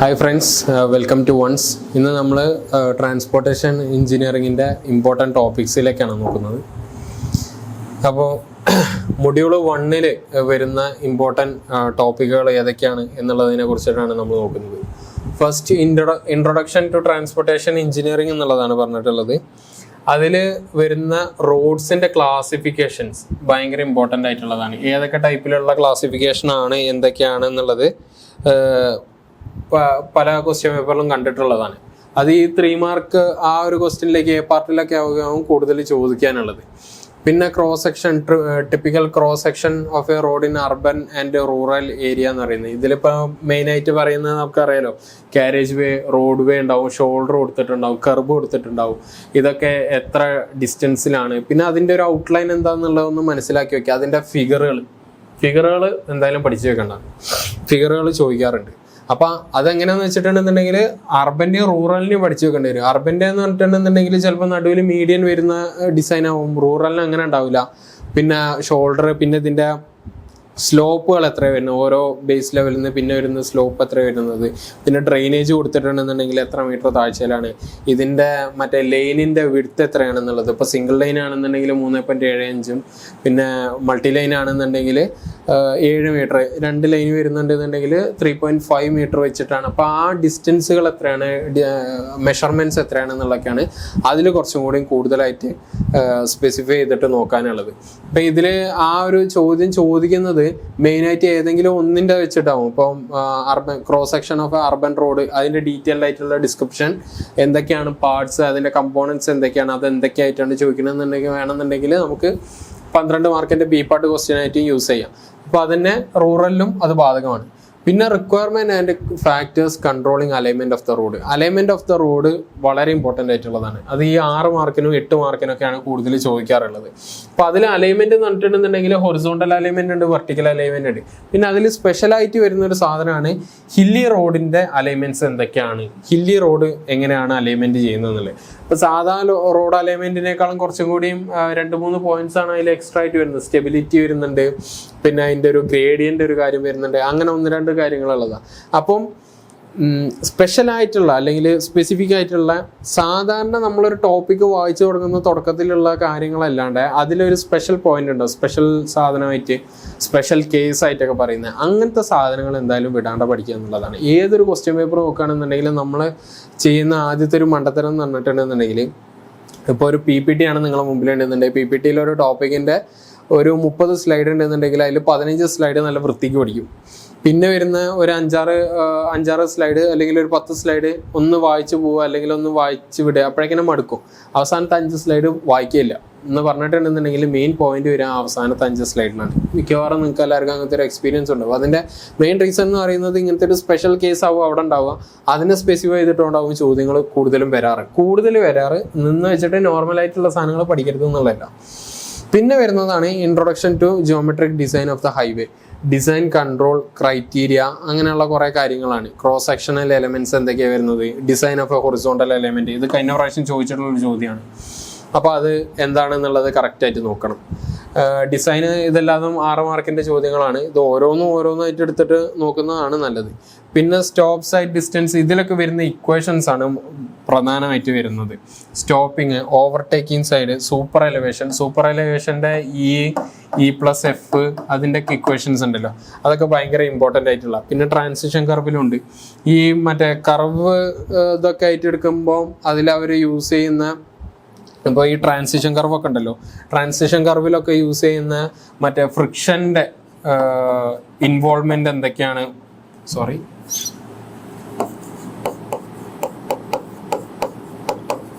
Hi friends, welcome to ones. ഇന്ന് നമ്മൾ transportation എഞ്ചിനീയറിങ്ങിൻ്റെ important ടോപ്പിക്സിലേക്കാണ് നോക്കുന്നത്. അപ്പോൾ മൊഡ്യൂൾ 1 വരുന്ന ഇമ്പോർട്ടൻറ്റ് ടോപ്പിക്കുകൾ ഏതൊക്കെയാണ് എന്നുള്ളതിനെ കുറിച്ചിട്ടാണ് നമ്മൾ നോക്കുന്നത്. First introduction to transportation engineering എന്നുള്ളതാണ് പറഞ്ഞിട്ടുള്ളത്. അതിൽ വരുന്ന റോഡ്സിൻ്റെ ക്ലാസിഫിക്കേഷൻസ് ഭയങ്കര ഇമ്പോർട്ടൻ്റ് ആയിട്ടുള്ളതാണ്. ഏതൊക്കെ ടൈപ്പിലുള്ള ക്ലാസിഫിക്കേഷനാണ്, എന്തൊക്കെയാണ് എന്നുള്ളത് പല ക്വസ്റ്റ്യൻ പേപ്പറിലും കണ്ടിട്ടുള്ളതാണ്. അത് ഈ 3 മാർക്ക് ആ ഒരു ക്വസ്റ്റ്യനിലേക്ക് എ പാർട്ടിലൊക്കെ ആവുകയാവും കൂടുതൽ ചോദിക്കാനുള്ളത്. പിന്നെ cross section, typical cross section of A road in urban and rural area എന്ന് പറയുന്നത്. ഇതിലിപ്പോൾ മെയിനായിട്ട് പറയുന്നത് നമുക്കറിയാലോ, കാരേജ് വേ, റോഡ് വേ ഉണ്ടാവും, ഷോൾഡർ കൊടുത്തിട്ടുണ്ടാവും, കർബ് കൊടുത്തിട്ടുണ്ടാവും. ഇതൊക്കെ എത്ര ഡിസ്റ്റൻസിലാണ്, പിന്നെ അതിൻ്റെ ഒരു ഔട്ട്ലൈൻ എന്താണെന്നുള്ളതൊന്ന് മനസ്സിലാക്കി വെക്കുക. അതിൻ്റെ ഫിഗറുകൾ എന്തായാലും പഠിച്ചു വെക്കേണ്ടതാണ്. ഫിഗറുകൾ ചോദിക്കാറുണ്ട്. അപ്പം അതെങ്ങനെയാണെന്ന് വെച്ചിട്ടുണ്ടെന്നുണ്ടെങ്കിൽ അർബൻ്റെയും റൂറലിനെയും പഠിച്ചു വെക്കേണ്ടി വരും. അർബൻ്റെ എന്ന് പറഞ്ഞിട്ടുണ്ടെന്നുണ്ടെങ്കിൽ ചിലപ്പോൾ നടുവിൽ മീഡിയൻ വരുന്ന ഡിസൈൻ ആവും, റൂറലിന് അങ്ങനെ ഉണ്ടാവില്ല. പിന്നെ ഷോൾഡർ, പിന്നെ ഇതിൻ്റെ സ്ലോപ്പുകൾ എത്ര വരുന്നത്, ഓരോ ബേസ് ലെവലിൽ നിന്ന് പിന്നെ വരുന്ന സ്ലോപ്പ് എത്ര വരുന്നത്, പിന്നെ ഡ്രെയിനേജ് കൊടുത്തിട്ടുണ്ടെന്നുണ്ടെങ്കിൽ എത്ര മീറ്റർ താഴ്ചയിലാണ്, ഇതിൻ്റെ മറ്റേ ലൈനിൻ്റെ വിഡ്ത്ത് എത്രയാണെന്നുള്ളത്. ഇപ്പോൾ സിംഗിൾ ലൈൻ ആണെന്നുണ്ടെങ്കിൽ 3.75, പിന്നെ മൾട്ടി ലൈൻ ആണെന്നുണ്ടെങ്കിൽ 7 മീറ്റർ, 2 ലൈൻ വരുന്നുണ്ടെന്നുണ്ടെങ്കിൽ 3.5 മീറ്റർ വെച്ചിട്ടാണ്. അപ്പോൾ ആ ഡിസ്റ്റൻസുകൾ എത്രയാണ്, മെഷർമെൻറ്റ്സ് എത്രയാണെന്നുള്ളതൊക്കെയാണ് അതിൽ കുറച്ചും കൂടി കൂടുതലായിട്ട് സ്പെസിഫൈ ചെയ്തിട്ട് നോക്കാനുള്ളത്. അപ്പം ഇതിൽ ആ ഒരു ചോദ്യം ചോദിക്കുന്നത് മെയിനായിട്ട് ഏതെങ്കിലും ഒന്നിൻ്റെ വെച്ചിട്ടാവും. ഇപ്പം urban cross section of urban road, അതിൻ്റെ ഡീറ്റെയിൽഡ് ആയിട്ടുള്ള ഡിസ്ക്രിപ്ഷൻ, എന്തൊക്കെയാണ് പാർട്സ്, അതിൻ്റെ കമ്പോണൻസ് എന്തൊക്കെയാണ്, അത് എന്തൊക്കെയായിട്ടാണ് ചോദിക്കണമെന്നുണ്ടെങ്കിൽ വേണമെന്നുണ്ടെങ്കിൽ നമുക്ക് 12 മാർക്കിൻ്റെ ബി പാർട്ട് ക്വസ്റ്റ്യൻ ആയിട്ട് യൂസ് ചെയ്യാം. അപ്പോൾ അതിനെ റൂറലിലും അത് ബാധകമാണ്. പിന്നെ requirement and factors controlling alignment of the road. Alignment of the road വളരെ ഇമ്പോർട്ടൻ്റ് ആയിട്ടുള്ളതാണ്. അത് ഈ 6 മാർക്കിനും 8 മാർക്കിനൊക്കെയാണ് കൂടുതൽ ചോദിക്കാറുള്ളത്. അപ്പോൾ അതിൽ അലൈൻമെൻറ്റ് എന്ന് പറഞ്ഞിട്ടുണ്ടെന്നുണ്ടെങ്കിൽ ഹൊറിസോണ്ടൽ അലൈൻമെൻറ്റ് ഉണ്ട്, വെർട്ടിക്കൽ അലൈൻമെൻറ്റ് ഉണ്ട്. പിന്നെ അതിൽ സ്പെഷ്യലായിട്ട് വരുന്ന ഒരു സാധനമാണ് ഹില്ലി റോഡിൻ്റെ അലൈൻമെൻറ്റ്സ് എന്തൊക്കെയാണ്, ഹില്ലി റോഡ് എങ്ങനെയാണ് അലൈൻമെൻറ്റ് ചെയ്യുന്നത് എന്നുള്ളത്. ഇപ്പോൾ സാധാരണ റോഡ് അലൈൻമെൻറ്റിനേക്കാളും കുറച്ചും കൂടിയും 2-3 പോയിന്റ്സ് ആണ് അതിൽ എക്സ്ട്രാ ആയിട്ട് വരുന്നത്. സ്റ്റെബിലിറ്റി വരുന്നുണ്ട്, പിന്നെ അതിൻ്റെ ഒരു ഗ്രേഡിയൻ്റെ ഒരു കാര്യം വരുന്നുണ്ട്, അങ്ങനെ 1-2 കാര്യങ്ങളുള്ളതാണ്. അപ്പം സ്പെഷ്യലായിട്ടുള്ള അല്ലെങ്കിൽ സ്പെസിഫിക് ആയിട്ടുള്ള സാധാരണ നമ്മളൊരു ടോപ്പിക്ക് വായിച്ചു തുടങ്ങുന്ന തുടക്കത്തിലുള്ള കാര്യങ്ങളല്ലാണ്ട് അതിലൊരു സ്പെഷ്യൽ പോയിന്റ് ഉണ്ടോ, സ്പെഷ്യൽ സാധനമായിട്ട്, സ്പെഷ്യൽ കേസ് ആയിട്ടൊക്കെ പറയുന്നത്, അങ്ങനത്തെ സാധനങ്ങൾ എന്തായാലും വിടാണ്ട് പഠിക്കുക എന്നുള്ളതാണ്. ഏതൊരു ക്വസ്റ്റ്യൻ പേപ്പർ നോക്കുകയാണെന്നുണ്ടെങ്കിൽ നമ്മൾ ചെയ്യുന്ന ആദ്യത്തെ ഒരു മണ്ടത്തരം എന്ന് പറഞ്ഞിട്ടുണ്ടെന്നുണ്ടെങ്കിൽ, ഇപ്പോൾ ഒരു PPT ആണ് നിങ്ങളുടെ മുമ്പിലുണ്ടെന്നുണ്ടെങ്കിൽ PPTയിൽ ഒരു ടോപ്പിക്കിൻ്റെ ഒരു 30 സ്ലൈഡ് ഉണ്ടെന്നുണ്ടെങ്കിൽ അതിൽ 15 സ്ലൈഡ് നല്ല വൃത്തിക്ക് പഠിക്കും. പിന്നെ വരുന്ന ഒരു 5-6 സ്ലൈഡ് അല്ലെങ്കിൽ ഒരു 10 സ്ലൈഡ് ഒന്ന് വായിച്ച് പോവുക അല്ലെങ്കിൽ ഒന്ന് വായിച്ച് വിടുക, അപ്പോഴേക്കിനെ മടുക്കും. അവസാനത്തെ 5 സ്ലൈഡ് വായിക്കില്ല എന്ന് പറഞ്ഞിട്ടുണ്ടെന്നുണ്ടെങ്കിൽ മെയിൻ പോയിന്റ് വരിക അവസാനത്തെ 5 സ്ലൈഡിലാണ്. മിക്കവാറും നിങ്ങൾക്ക് എല്ലാവർക്കും അങ്ങനത്തെ ഒരു എക്സ്പീരിയൻസ് ഉണ്ടാവും. അതിൻ്റെ മെയിൻ റീസൺ എന്ന് പറയുന്നത് ഇങ്ങനത്തെ ഒരു സ്പെഷ്യൽ കേസ് ആവും അവിടെ ഉണ്ടാവുക. അതിനെ സ്പെസിഫൈ ചെയ്തിട്ടുണ്ടാവും ചോദ്യങ്ങൾ കൂടുതൽ വരാറ് നിന്ന് വെച്ചിട്ട് നോർമലായിട്ടുള്ള സാധനങ്ങൾ പഠിക്കരുത് എന്നുള്ളതല്ല. പിന്നെ വരുന്നതാണ് introduction to geometric design of the highway, design control criteria, അങ്ങനെയുള്ള കുറേ കാര്യങ്ങളാണ്. ക്രോസ് സെക്ഷണൽ എലമെന്റ്സ് എന്തൊക്കെയാണ് വരുന്നത്, design of a horizontal element, ഇത് കഴിഞ്ഞ പ്രാവശ്യം ചോദിച്ചിട്ടുള്ളൊരു ചോദ്യമാണ്. അപ്പോൾ അത് എന്താണെന്നുള്ളത് കറക്റ്റായിട്ട് നോക്കണം. ഡിസൈന് ഇതെല്ലാതും 6 മാർക്കിൻ്റെ ചോദ്യങ്ങളാണ്. ഇത് ഓരോന്നായിട്ട് എടുത്തിട്ട് നോക്കുന്നതാണ് നല്ലത്. പിന്നെ സ്റ്റോപ്പ് സൈഡ് ഡിസ്റ്റൻസ്, ഇതിലൊക്കെ വരുന്ന ഇക്വേഷൻസ് ആണ് പ്രധാനമായിട്ട് വരുന്നത്. Stopping, overtaking side, super എലിവേഷൻ്റെ E+F, അതിൻ്റെ ഒക്കെ ഇക്വേഷൻസ് ഉണ്ടല്ലോ, അതൊക്കെ ഭയങ്കര ഇമ്പോർട്ടൻ്റ് ആയിട്ടുള്ള. പിന്നെ ട്രാൻസിഷൻ കർവിലുണ്ട്. ഈ മറ്റേ കർവ് ഇതൊക്കെ ആയിട്ട് എടുക്കുമ്പോൾ അതിലവർ യൂസ് ചെയ്യുന്ന, ഇപ്പോൾ ഈ ട്രാൻസിഷൻ കർവൊക്കെ ഉണ്ടല്ലോ, ട്രാൻസിഷൻ കർവിലൊക്കെ യൂസ് ചെയ്യുന്ന മറ്റേ ഫ്രിക്ഷൻ്റെ ഇൻവോൾവ്മെൻ്റ് എന്തൊക്കെയാണ്,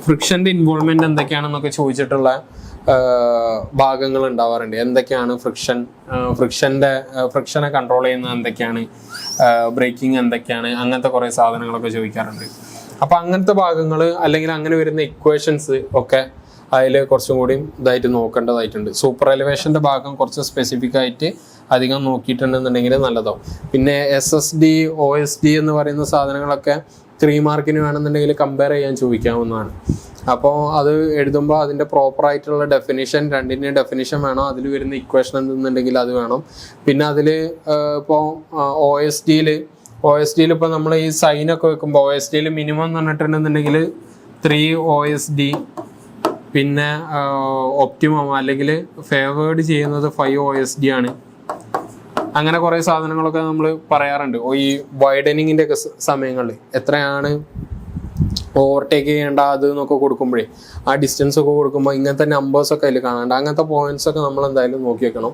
ഫ്രിക്ഷൻ്റെ ഇൻവോൾവ്മെൻ്റ് എന്തൊക്കെയാണെന്നൊക്കെ ചോദിച്ചിട്ടുള്ള ഭാഗങ്ങൾ ഉണ്ടാവാറുണ്ട്. എന്തൊക്കെയാണ് ഫ്രിക്ഷനെ കൺട്രോൾ ചെയ്യുന്നത് എന്തൊക്കെയാണ്, ബ്രേക്കിംഗ് എന്തൊക്കെയാണ്, അങ്ങനത്തെ കുറേ സാധനങ്ങളൊക്കെ ചോദിക്കാറുണ്ട്. അപ്പോൾ അങ്ങനത്തെ ഭാഗങ്ങൾ അല്ലെങ്കിൽ അങ്ങനെ വരുന്ന ഇക്വേഷൻസ് ഒക്കെ അതിൽ കുറച്ചും കൂടി ഇതായിട്ട് നോക്കേണ്ടതായിട്ടുണ്ട്. സൂപ്പർ എലിവേഷൻ്റെ ഭാഗം കുറച്ച് സ്പെസിഫിക് ആയിട്ട് അധികം നോക്കിയിട്ടുണ്ടെന്നുണ്ടെങ്കിൽ നല്ലതാവും. പിന്നെ SSD, OSD എന്ന് പറയുന്ന സാധനങ്ങളൊക്കെ 3 മാർക്കിന് വേണമെന്നുണ്ടെങ്കിൽ കമ്പയർ ചെയ്യാൻ ചോദിക്കാവുന്നതാണ്. അപ്പോൾ അത് എഴുതുമ്പോൾ അതിൻ്റെ പ്രോപ്പറായിട്ടുള്ള ഡെഫിനിഷൻ, രണ്ടിൻ്റെയും ഡെഫിനിഷൻ വേണം. അതിൽ വരുന്ന ഇക്വേഷൻ എന്തെന്നുണ്ടെങ്കിൽ അത് വേണം. പിന്നെ അതിൽ ഇപ്പോൾ OSDയിൽ OSD ഇപ്പോൾ നമ്മൾ ഈ സൈനൊക്കെ വെക്കുമ്പോൾ OSD മിനിമം എന്ന് പറഞ്ഞിട്ടുണ്ടെന്നുണ്ടെങ്കിൽ 3 OSD, പിന്നെ ഒപ്റ്റിമം അല്ലെങ്കിൽ ഫേവേർഡ് ചെയ്യുന്നത് 5 OSD ആണ്. അങ്ങനെ കുറേ സാധനങ്ങളൊക്കെ നമ്മൾ പറയാറുണ്ട്. ഈ വൈഡനിങ്ങിൻ്റെ ഒക്കെ സമയങ്ങളിൽ എത്രയാണ് ഓവർടേക്ക് ചെയ്യേണ്ട അത് എന്നൊക്കെ കൊടുക്കുമ്പോഴേ ആ ഡിസ്റ്റൻസ് ഒക്കെ കൊടുക്കുമ്പോൾ ഇങ്ങനത്തെ നമ്പേഴ്സൊക്കെ അതിൽ കാണാണ്ട്. അങ്ങനത്തെ പോയിന്റ്സൊക്കെ നമ്മൾ എന്തായാലും നോക്കി വെക്കണം.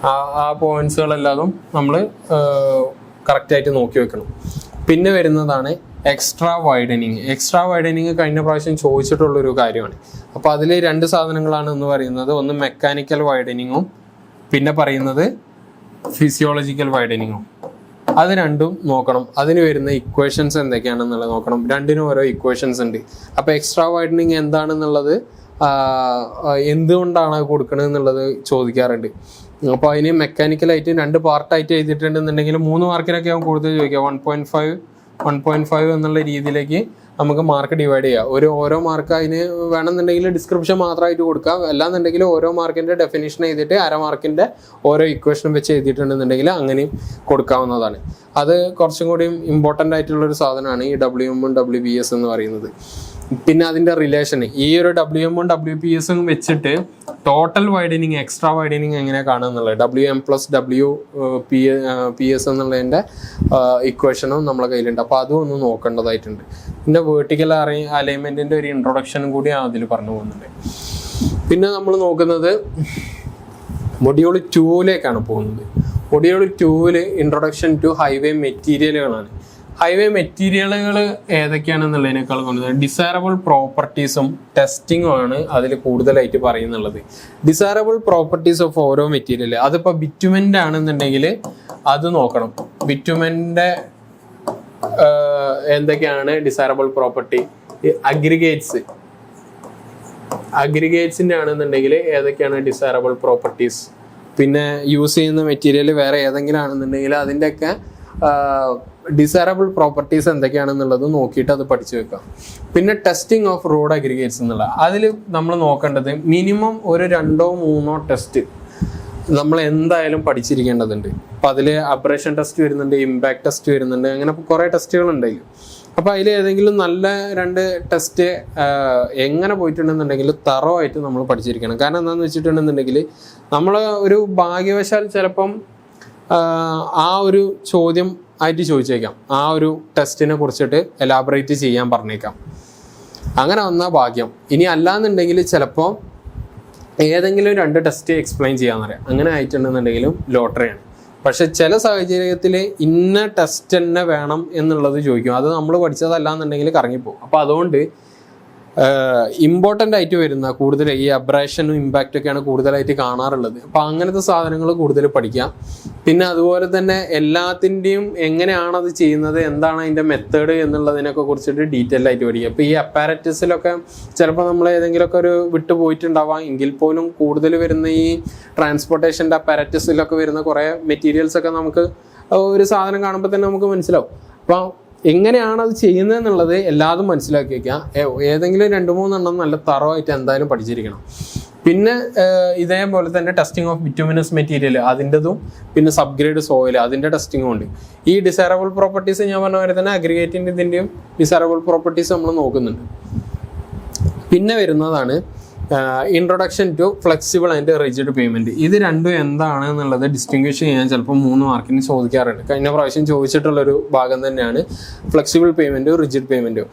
ആ പോയിന്റ്സുകളെല്ലാതും നമ്മൾ കറക്റ്റായിട്ട് നോക്കി വെക്കണം. പിന്നെ വരുന്നതാണ് എക്സ്ട്രാ വൈഡനിങ് കഴിഞ്ഞ പ്രാവശ്യം ചോദിച്ചിട്ടുള്ളൊരു കാര്യമാണ്. അപ്പോൾ അതിൽ 2 സാധനങ്ങളാണ് എന്ന് പറയുന്നത്. ഒന്ന് മെക്കാനിക്കൽ വൈഡനിങ്ങും പിന്നെ പറയുന്നത് ഫിസിയോളജിക്കൽ വൈഡനിങ്ങും. അത് രണ്ടും നോക്കണം. അതിന് വരുന്ന ഇക്വേഷൻസ് എന്തൊക്കെയാണെന്നുള്ളത് നോക്കണം. രണ്ടിനും ഓരോ ഇക്വേഷൻസ് ഉണ്ട്. അപ്പോൾ എക്സ്ട്രാ വൈഡനിങ് എന്താണെന്നുള്ളത്, എന്തുകൊണ്ടാണ് കൊടുക്കണത് എന്നുള്ളത് ചോദിക്കാറുണ്ട്. അപ്പോൾ അതിന് മെക്കാനിക്കലായിട്ട് 2 പാർട്ടായിട്ട് എഴുതിയിട്ടുണ്ടെന്നുണ്ടെങ്കിൽ 3 മാർക്കിനൊക്കെ ആവും കൂടുതൽ ചോദിക്കുക. 1.5 എന്നുള്ള രീതിയിലേക്ക് നമുക്ക് മാർക്ക് ഡിവൈഡ് ചെയ്യാം. ഓരോ മാർക്ക് അതിന് വേണമെന്നുണ്ടെങ്കിൽ ഡിസ്ക്രിപ്ഷൻ മാത്രമായിട്ട് കൊടുക്കാം. അല്ലാന്നുണ്ടെങ്കിൽ ഓരോ മാർക്കിൻ്റെ ഡെഫിനിഷൻ എഴുതിയിട്ട് 1/2 മാർക്കിൻ്റെ ഓരോ ഇക്വേഷനും വെച്ച് എഴുതിയിട്ടുണ്ടെന്നുണ്ടെങ്കിൽ അങ്ങനെയും കൊടുക്കാവുന്നതാണ്. അത് കുറച്ചും കൂടി ഇമ്പോർട്ടൻ്റ് ആയിട്ടുള്ളൊരു സാധനമാണ് ഈ WM WBS എന്ന് പറയുന്നത്. പിന്നെ അതിൻ്റെ റിലേഷൻ ഈ ഒരു WM WPS വെച്ചിട്ട് ടോട്ടൽ വൈഡനിങ്, എക്സ്ട്രാ വൈഡനിങ് എങ്ങനെ കാണുക എന്നുള്ളത്, WM + WPS എന്നുള്ളതിൻ്റെ ഇക്വേഷനും നമ്മളെ കയ്യിലുണ്ട്. അപ്പോൾ അതും ഒന്ന് നോക്കേണ്ടതായിട്ടുണ്ട്. പിന്നെ വേർട്ടിക്കൽ അലൈൻമെൻറ്റിൻ്റെ ഒരു ഇൻട്രൊഡക്ഷനും കൂടി അതിൽ പറഞ്ഞു പോകുന്നുണ്ട്. പിന്നെ നമ്മൾ നോക്കുന്നത് മൊഡ്യൂൾ 2ലേക്കാണ് പോകുന്നത്. മൊഡ്യൂൾ 2 ഇൻട്രൊഡക്ഷൻ ടു ഹൈവേ മെറ്റീരിയലുകളാണ്. ഹൈവേ മെറ്റീരിയലുകൾ ഏതൊക്കെയാണെന്നുള്ളതിനേക്കാൾ കൂടുതൽ ഡിസൈറബിൾ പ്രോപ്പർട്ടീസും ടെസ്റ്റിങ്ങും ആണ് അതിൽ കൂടുതലായിട്ട് പറയുന്നുള്ളത്. ഡിസൈറബിൾ പ്രോപ്പർട്ടീസ് ഓഫ് ഓരോ മെറ്റീരിയൽ, അതിപ്പോൾ ബിറ്റുമെൻ്റ് ആണെന്നുണ്ടെങ്കിൽ അത് നോക്കണം. ബിറ്റുമെൻ്റെ എന്തൊക്കെയാണ് ഡിസൈറബിൾ പ്രോപ്പർട്ടി, അഗ്രിഗേറ്റ്സിൻ്റെ ആണെന്നുണ്ടെങ്കിൽ ഏതൊക്കെയാണ് ഡിസൈറബിൾ പ്രോപ്പർട്ടീസ്, പിന്നെ യൂസ് ചെയ്യുന്ന മെറ്റീരിയൽ വേറെ ഏതെങ്കിലും ആണെന്നുണ്ടെങ്കിൽ അതിൻ്റെയൊക്കെ ഡിസൈറബിൾ പ്രോപ്പർട്ടീസ് എന്തൊക്കെയാണെന്നുള്ളത് നോക്കിയിട്ട് അത് പഠിച്ചു വെക്കാം. പിന്നെ ടെസ്റ്റിംഗ് ഓഫ് റോഡ് അഗ്രിഗേറ്റ്സ് എന്നുള്ള അതിൽ നമ്മൾ നോക്കേണ്ടത് മിനിമം ഒരു 2-3 ടെസ്റ്റ് നമ്മൾ എന്തായാലും പഠിച്ചിരിക്കേണ്ടതുണ്ട്. അപ്പോൾ അതിൽ അബ്രേഷൻ ടെസ്റ്റ് വരുന്നുണ്ട്, ഇമ്പാക്ട് ടെസ്റ്റ് വരുന്നുണ്ട്, അങ്ങനെ കുറേ ടെസ്റ്റുകളുണ്ട്. അപ്പോൾ അതിൽ ഏതെങ്കിലും നല്ല 2 ടെസ്റ്റ് എങ്ങനെ പോയിട്ടുണ്ടെന്നുണ്ടെങ്കിൽ തറോ ആയിട്ട് നമ്മൾ പഠിച്ചിരിക്കണം. കാരണം എന്താണെന്ന് വെച്ചിട്ടുണ്ടെന്നുണ്ടെങ്കിൽ നമ്മൾ ഒരു ഭാഗ്യവശാൽ ചിലപ്പം ആ ഒരു ചോദ്യം ആയിട്ട് ചോദിച്ചേക്കാം, ആ ഒരു ടെസ്റ്റിനെ കുറിച്ചിട്ട് എലാബറേറ്റ് ചെയ്യാൻ പറഞ്ഞേക്കാം. അങ്ങനെ വന്നാൽ ഭാഗ്യം. ഇനി അല്ലാന്നുണ്ടെങ്കിൽ ചിലപ്പോൾ ഏതെങ്കിലും 2 ടെസ്റ്റ് എക്സ്പ്ലെയിൻ ചെയ്യാമെന്നറിയാം. അങ്ങനെ ആയിട്ടുണ്ടെന്നുണ്ടെങ്കിലും ലോട്ടറിയാണ്. പക്ഷെ ചില സാഹചര്യത്തിൽ ഇന്ന ടെസ്റ്റ് തന്നെ വേണം എന്നുള്ളത് ചോദിക്കും. അത് നമ്മൾ പഠിച്ചതല്ലാന്നുണ്ടെങ്കിൽ കറങ്ങിപ്പോകും. അപ്പോൾ അതുകൊണ്ട് ഇമ്പോർട്ടൻ്റ് ആയിട്ട് വരുന്ന കൂടുതൽ ഈ അബ്രേഷനും ഇമ്പാക്റ്റും ഒക്കെയാണ് കൂടുതലായിട്ട് കാണാറുള്ളത്. അപ്പോൾ അങ്ങനത്തെ സാധനങ്ങൾ കൂടുതൽ പഠിക്കാം. പിന്നെ അതുപോലെ തന്നെ എല്ലാത്തിൻ്റെയും എങ്ങനെയാണത് ചെയ്യുന്നത്, എന്താണ് അതിൻ്റെ മെത്തേഡ് എന്നുള്ളതിനൊക്കെ കുറിച്ചിട്ട് ഡീറ്റെയിൽ ആയിട്ട് പഠിക്കുക. അപ്പോൾ ഈ അപ്പാരറ്റസിലൊക്കെ ചിലപ്പോൾ നമ്മൾ ഏതെങ്കിലുമൊക്കെ ഒരു വിട്ടു പോയിട്ടുണ്ടാവാം. എങ്കിൽ പോലും കൂടുതൽ വരുന്ന ഈ ട്രാൻസ്പോർട്ടേഷൻ്റെ അപ്പാരറ്റസിലൊക്കെ വരുന്ന കുറേ മെറ്റീരിയൽസൊക്കെ നമുക്ക് ഒരു സാധനം കാണുമ്പോൾ തന്നെ നമുക്ക് മനസ്സിലാവും. അപ്പോൾ എങ്ങനെയാണ് അത് ചെയ്യുന്നത് എന്നുള്ളത് എല്ലാതും മനസ്സിലാക്കി വയ്ക്കുക. ഏതെങ്കിലും 2-3 എണ്ണം നല്ല തറവായിട്ട് എന്തായാലും പഠിച്ചിരിക്കണം. പിന്നെ ഇതേപോലെ തന്നെ ടെസ്റ്റിംഗ് ഓഫ് ബിറ്റുമിനസ് മെറ്റീരിയൽ അതിൻ്റെതും പിന്നെ സബ്ഗ്രേഡ് സോയിൽ അതിൻ്റെ ടെസ്റ്റിങ്ങും ഉണ്ട്. ഈ ഡിസൈറബിൾ പ്രോപ്പർട്ടീസ് ഞാൻ പറഞ്ഞ പോലെ തന്നെ അഗ്രിഗേറ്റിൻ്റെ ഇതിൻ്റെയും ഡിസൈറബിൾ പ്രോപ്പർട്ടീസ് നമ്മൾ നോക്കുന്നുണ്ട്. പിന്നെ വരുന്നതാണ് introduction to flexible and rigid pavement. ഇത് രണ്ടും എന്താണ് എന്നുള്ളത് ഡിസ്റ്റിങ്വിഷ് ചെയ്യാൻ ചിലപ്പോൾ 3 മാർക്കിന് ചോദിക്കാറുണ്ട്. കഴിഞ്ഞ പ്രാവശ്യം ചോദിച്ചിട്ടുള്ളൊരു ഭാഗം തന്നെയാണ് ഫ്ലെക്സിബിൾ പേയ്മെൻറ്റും റിജിഡ് പേയ്മെൻറ്റും.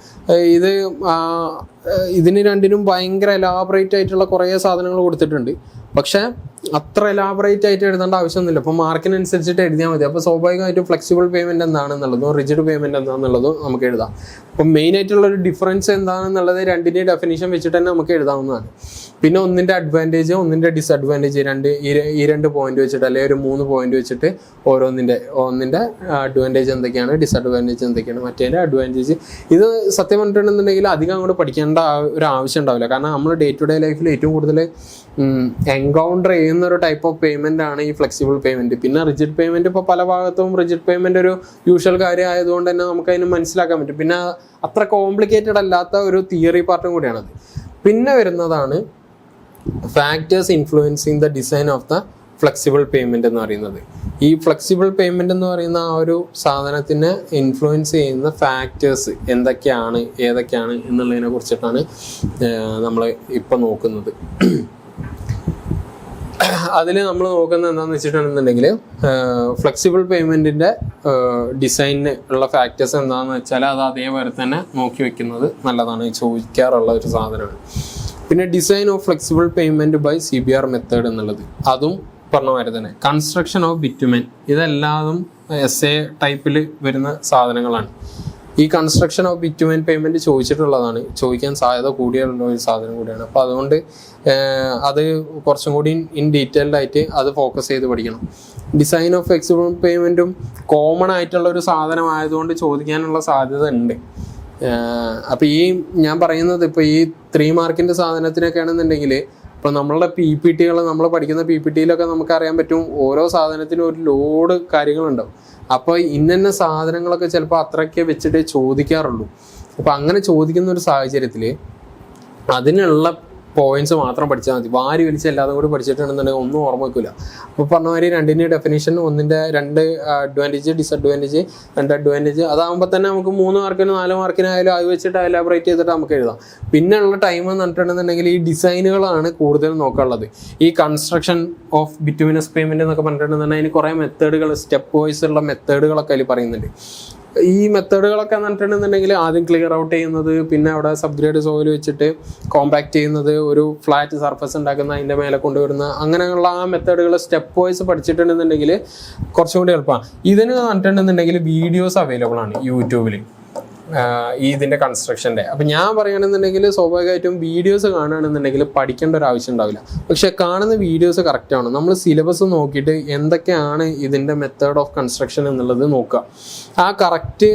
ഇതിന് രണ്ടിനും ഭയങ്കര എലാബറേറ്റ് ആയിട്ടുള്ള കുറേ സാധനങ്ങൾ കൊടുത്തിട്ടുണ്ട്. പക്ഷേ അത്ര എലാബറേറ്റ് ആയിട്ട് എഴുതേണ്ട ആവശ്യമൊന്നുമില്ല. അപ്പോൾ മാർക്കിനനുസരിച്ചിട്ട് എഴുതിയാൽ മതി. അപ്പോൾ സ്വാഭാവികമായിട്ടും ഫ്ലെക്സിബിൾ പേയ്മെൻറ്റ് എന്താണെന്നുള്ളതും റിജിഡ് പേയ്മെൻറ്റ് എന്താണെന്നുള്ളതും നമുക്ക് എഴുതാം. അപ്പം മെയിൻ ആയിട്ടുള്ളൊരു ഡിഫറൻസ് എന്താണെന്നുള്ളത് രണ്ടിൻ്റെയും ഡെഫിനേഷൻ വെച്ചിട്ട് തന്നെ നമുക്ക് എഴുതാവുന്നതാണ്. പിന്നെ ഒന്നിൻ്റെ അഡ്വാൻറ്റേജ് ഒന്നിൻ്റെ ഡിസഡ്വാൻറ്റേജ് ഈ രണ്ട് പോയിന്റ് വെച്ചിട്ട് അല്ലെങ്കിൽ ഒരു 3 പോയിന്റ് വെച്ചിട്ട് ഒന്നിൻ്റെ അഡ്വാൻറ്റേജ് എന്തൊക്കെയാണ്, ഡിസഡ്വാൻറ്റേജ് എന്തൊക്കെയാണ്, മറ്റേതിൻ്റെ അഡ്വാൻറ്റേജ്. ഇത് സത്യം പറഞ്ഞിട്ടുണ്ടെന്നുണ്ടെങ്കിൽ അധികം അങ്ങോട്ട് പഠിക്കേണ്ട ഒരു ആവശ്യം ഉണ്ടാവില്ല. കാരണം നമ്മൾ ഡേ ടു ഡേ ലൈഫിൽ ഏറ്റവും കൂടുതൽ എൻകൗണ്ടർ ചെയ്യുന്ന ഒരു ടൈപ്പ് ഓഫ് പേയ്മെൻ്റ് ആണ് ഈ ഫ്ലെക്സിബിൾ പേയ്മെൻറ്റ്. പിന്നെ റിജിഡ് പേയ്മെൻറ്റ് ഇപ്പോൾ പല ഭാഗത്തും റിജിഡ് പേയ്മെൻറ്റ് ഒരു യൂഷ്വൽ കാര്യം ആയതുകൊണ്ട് തന്നെ നമുക്കതിന് മനസ്സിലാക്കാൻ പറ്റും. പിന്നെ അത്ര കോംപ്ലിക്കേറ്റഡ് അല്ലാത്ത ഒരു തിയറി പാർട്ടും കൂടിയാണത്. പിന്നെ വരുന്നതാണ് factors influencing the design of the flexible payment എന്ന് പറയുന്നത്. ഈ ഫ്ലെക്സിബിൾ പേയ്മെന്റ് എന്ന് പറയുന്ന ആ ഒരു സാധനത്തിനെ ഇൻഫ്ലുവൻസ് ചെയ്യുന്ന ഫാക്ടേഴ്സ് എന്തൊക്കെയാണ് ഏതൊക്കെയാണ് എന്നുള്ളതിനെ കുറിച്ചിട്ടാണ് നമ്മൾ ഇപ്പം നോക്കുന്നത്. അതിൽ നമ്മൾ നോക്കുന്നത് എന്താണെന്ന് വെച്ചിട്ടുണ്ടെന്നുണ്ടെങ്കിൽ ഫ്ലെക്സിബിൾ പേയ്മെൻറ്റിൻ്റെ ഡിസൈനിന് ഉള്ള ഫാക്ടേഴ്സ് എന്താണെന്ന് വെച്ചാൽ അത് അതേപോലെ തന്നെ നോക്കി വെക്കുന്നത് നല്ലതാണ്, ചോദിക്കാറുള്ള ഒരു സാധനമാണ്. പിന്നെ design of flexible pavement by CBR method എന്നുള്ളത് അതും പറഞ്ഞ മാതിരി തന്നെ. കൺസ്ട്രക്ഷൻ ഓഫ് ബിറ്റുമെൻ ഇതെല്ലാതും SA ടൈപ്പിൽ വരുന്ന സാധനങ്ങളാണ്. ഈ കൺസ്ട്രക്ഷൻ ഓഫ് ബിറ്റുമെൻ പേയ്മെൻറ്റ് ചോദിച്ചിട്ടുള്ളതാണ്, ചോദിക്കാൻ സാധ്യത കൂടിയുള്ള ഒരു സാധനം കൂടിയാണ്. അപ്പോൾ അതുകൊണ്ട് അത് കുറച്ചും കൂടി ഇൻ ഡീറ്റെയിൽഡ് ആയിട്ട് അത് ഫോക്കസ് ചെയ്ത് പഠിക്കണം. ഡിസൈൻ ഓഫ് ഫ്ലെക്സിബിൾ പേയ്മെൻറ്റും കോമൺ ആയിട്ടുള്ള ഒരു സാധനമായതുകൊണ്ട് ചോദിക്കാനുള്ള സാധ്യത ഉണ്ട്. അപ്പോൾ ഈ ഞാൻ പറയുന്നത് ഇപ്പോൾ ഈ 3 മാർക്കിൻ്റെ സാധനത്തിനൊക്കെ ആണെന്നുണ്ടെങ്കിൽ ഇപ്പോൾ നമ്മളുടെ PPTകൾ നമ്മൾ പഠിക്കുന്ന PPTയിലൊക്കെ നമുക്കറിയാൻ പറ്റും ഓരോ സാധനത്തിനും ഒരു ലോഡ് കാര്യങ്ങളുണ്ടാവും. അപ്പോൾ ഇന്ന സാധനങ്ങളൊക്കെ ചിലപ്പോൾ അത്രയ്ക്ക് വെച്ചിട്ടേ ചോദിക്കാറുള്ളൂ. അപ്പോൾ അങ്ങനെ ചോദിക്കുന്ന ഒരു സാഹചര്യത്തിൽ അതിനുള്ള പോയിന്റ്സ് മാത്രം പഠിച്ചാൽ മതി. വാരി വലിച്ച് എല്ലാതും കൂടി പഠിച്ചിട്ടുണ്ടെന്നുണ്ടെങ്കിൽ ഒന്നും ഓർമ്മ വയ്ക്കില്ല. അപ്പോൾ പറഞ്ഞ മാതിരി രണ്ടിൻ്റെ ഡെഫിനേഷൻ, ഒന്നിൻ്റെ 2 അഡ്വാൻറ്റേജ്, ഡിസഡ്വാൻറ്റേജ്, 2 അഡ്വാൻറ്റേജ്, അതാകുമ്പോൾ തന്നെ നമുക്ക് 3 മാർക്കിന് 4 മാർക്കിനായാലും അത് വെച്ചിട്ട് എലാബറേറ്റ് ചെയ്തിട്ട് നമുക്ക് എഴുതാം. പിന്നെ ഉള്ള ടൈം എന്ന് പറഞ്ഞിട്ടുണ്ടെന്നുണ്ടെങ്കിൽ ഈ ഡിസൈനുകളാണ് കൂടുതൽ നോക്കാനുള്ളത്. ഈ കൺസ്ട്രക്ഷൻ ഓഫ് ബിറ്റുമിനസ് പേയ്മെൻറ്റ് എന്നൊക്കെ പറഞ്ഞിട്ടുണ്ടെന്നുണ്ടെങ്കിൽ അതിന് കുറേ മെത്തേഡുകൾ, സ്റ്റെപ്പ് വൈസ് ഉള്ള മെത്തേഡുകളൊക്കെ അതിൽ പറയുന്നുണ്ട്. ഈ മെത്തേഡുകളൊക്കെ എന്നിട്ടുണ്ടെന്നുണ്ടെങ്കിൽ ആദ്യം ക്ലിയർ ഔട്ട് ചെയ്യുന്നത്, പിന്നെ അവിടെ സബ്ഗ്രേഡ് സോയിൽ വെച്ചിട്ട് കോമ്പാക്ട് ചെയ്യുന്നത്, ഒരു ഫ്ലാറ്റ് സർഫസ് ഉണ്ടാക്കുന്ന അതിൻ്റെ മേലെ കൊണ്ടുവരുന്ന, അങ്ങനെയുള്ള ആ മെത്തേഡുകൾ സ്റ്റെപ്പ് വൈസ് പഠിച്ചിട്ടുണ്ടെന്നുണ്ടെങ്കിൽ കുറച്ചും കൂടി എളുപ്പമാണ്. ഇതിന് പറഞ്ഞിട്ടുണ്ടെന്നുണ്ടെങ്കിൽ വീഡിയോസ് അവൈലബിൾ ആണ് യൂട്യൂബിൽ ഈ ഇതിൻ്റെ കൺസ്ട്രക്ഷൻ്റെ. അപ്പം ഞാൻ പറയുകയാണെന്നുണ്ടെങ്കിൽ സ്വാഭാവികമായിട്ടും വീഡിയോസ് കാണുകയാണെന്നുണ്ടെങ്കിൽ പഠിക്കേണ്ട ഒരു ആവശ്യം ഉണ്ടാവില്ല. പക്ഷെ കാണുന്ന വീഡിയോസ് കറക്റ്റാണ്. നമ്മൾ സിലബസ് നോക്കിയിട്ട് എന്തൊക്കെയാണ് ഇതിൻ്റെ മെത്തേഡ് ഓഫ് കൺസ്ട്രക്ഷൻ എന്നുള്ളത് നോക്കുക. ആ കറക്റ്റ്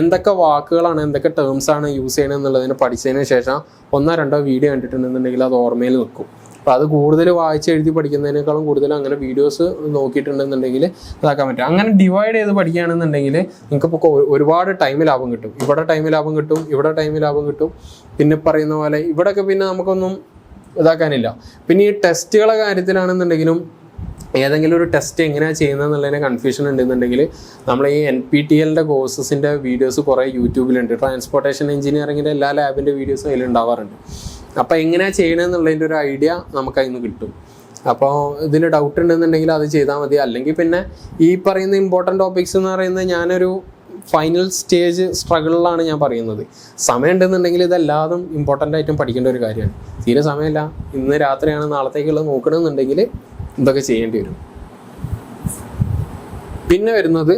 എന്തൊക്കെ വാക്കുകളാണ്, എന്തൊക്കെ ടേംസാണ് യൂസ് ചെയ്യണത് എന്നുള്ളതിന് പഠിച്ചതിന് ശേഷം 1-2 വീഡിയോ കണ്ടിട്ടുണ്ടെന്നുണ്ടെങ്കിൽ അത് ഓർമ്മയിൽ നിൽക്കും. അപ്പോൾ അത് കൂടുതൽ വായിച്ച് എഴുതി പഠിക്കുന്നതിനേക്കാളും കൂടുതൽ അങ്ങനെ വീഡിയോസ് നോക്കിയിട്ടുണ്ടെന്നുണ്ടെങ്കിൽ ഇതാക്കാൻ പറ്റും. അങ്ങനെ ഡിവൈഡ് ചെയ്ത് പഠിക്കുകയാണെന്നുണ്ടെങ്കിൽ നിങ്ങൾക്കിപ്പോൾ ഒരുപാട് ടൈം ലാഭം കിട്ടും. ഇവിടെ ടൈം ലാഭം കിട്ടും, ഇവിടെ ടൈം ലാഭം കിട്ടും. പിന്നെ പറയുന്ന പോലെ ഇവിടെയൊക്കെ പിന്നെ നമുക്കൊന്നും ഇതാക്കാനില്ല. പിന്നെ ഈ ടെസ്റ്റുകളുടെ കാര്യത്തിലാണെന്നുണ്ടെങ്കിലും ഏതെങ്കിലും ഒരു ടെസ്റ്റ് എങ്ങനെയാണ് ചെയ്യുന്നത് എന്നുള്ളതിന് കൺഫ്യൂഷൻ ഉണ്ടെന്നുണ്ടെങ്കിൽ നമ്മൾ ഈ NPTELൻ്റെ കോഴ്സസിൻ്റെ വീഡിയോസ് കുറേ യൂട്യൂബിലുണ്ട്. ട്രാൻസ്പോർട്ടേഷൻ എഞ്ചിനീയറിങ്ങിൻ്റെ എല്ലാ ലാബിൻ്റെ വീഡിയോസും അതിലുണ്ടാവാറുണ്ട്. അപ്പോൾ എങ്ങനെയാണ് ചെയ്യണമെന്നുള്ളതിൻ്റെ ഒരു ഐഡിയ നമുക്ക് അതിൽ നിന്ന് കിട്ടും. അപ്പോൾ ഇതിൽ ഡൗട്ട് ഉണ്ടെന്നുണ്ടെങ്കിൽ അത് ചെയ്താൽ മതി. അല്ലെങ്കിൽ പിന്നെ ഈ പറയുന്ന ഇമ്പോർട്ടൻ്റ് ടോപ്പിക്സ് എന്ന് പറയുന്നത് ഞാനൊരു ഫൈനൽ സ്റ്റേജ് സ്ട്രഗിളിലാണ് ഞാൻ പറയുന്നത്. സമയം ഉണ്ടെന്നുണ്ടെങ്കിൽ ഇതെല്ലാതും ഇമ്പോർട്ടൻ്റ് ആയിട്ടും പഠിക്കേണ്ട ഒരു കാര്യമാണ്. തീരെ സമയമില്ല, ഇന്ന് രാത്രിയാണ് നാളത്തേക്കുള്ളത് നോക്കണമെന്നുണ്ടെങ്കിൽ ഇതൊക്കെ ചെയ്യേണ്ടി വരും. പിന്നെ വരുന്നത്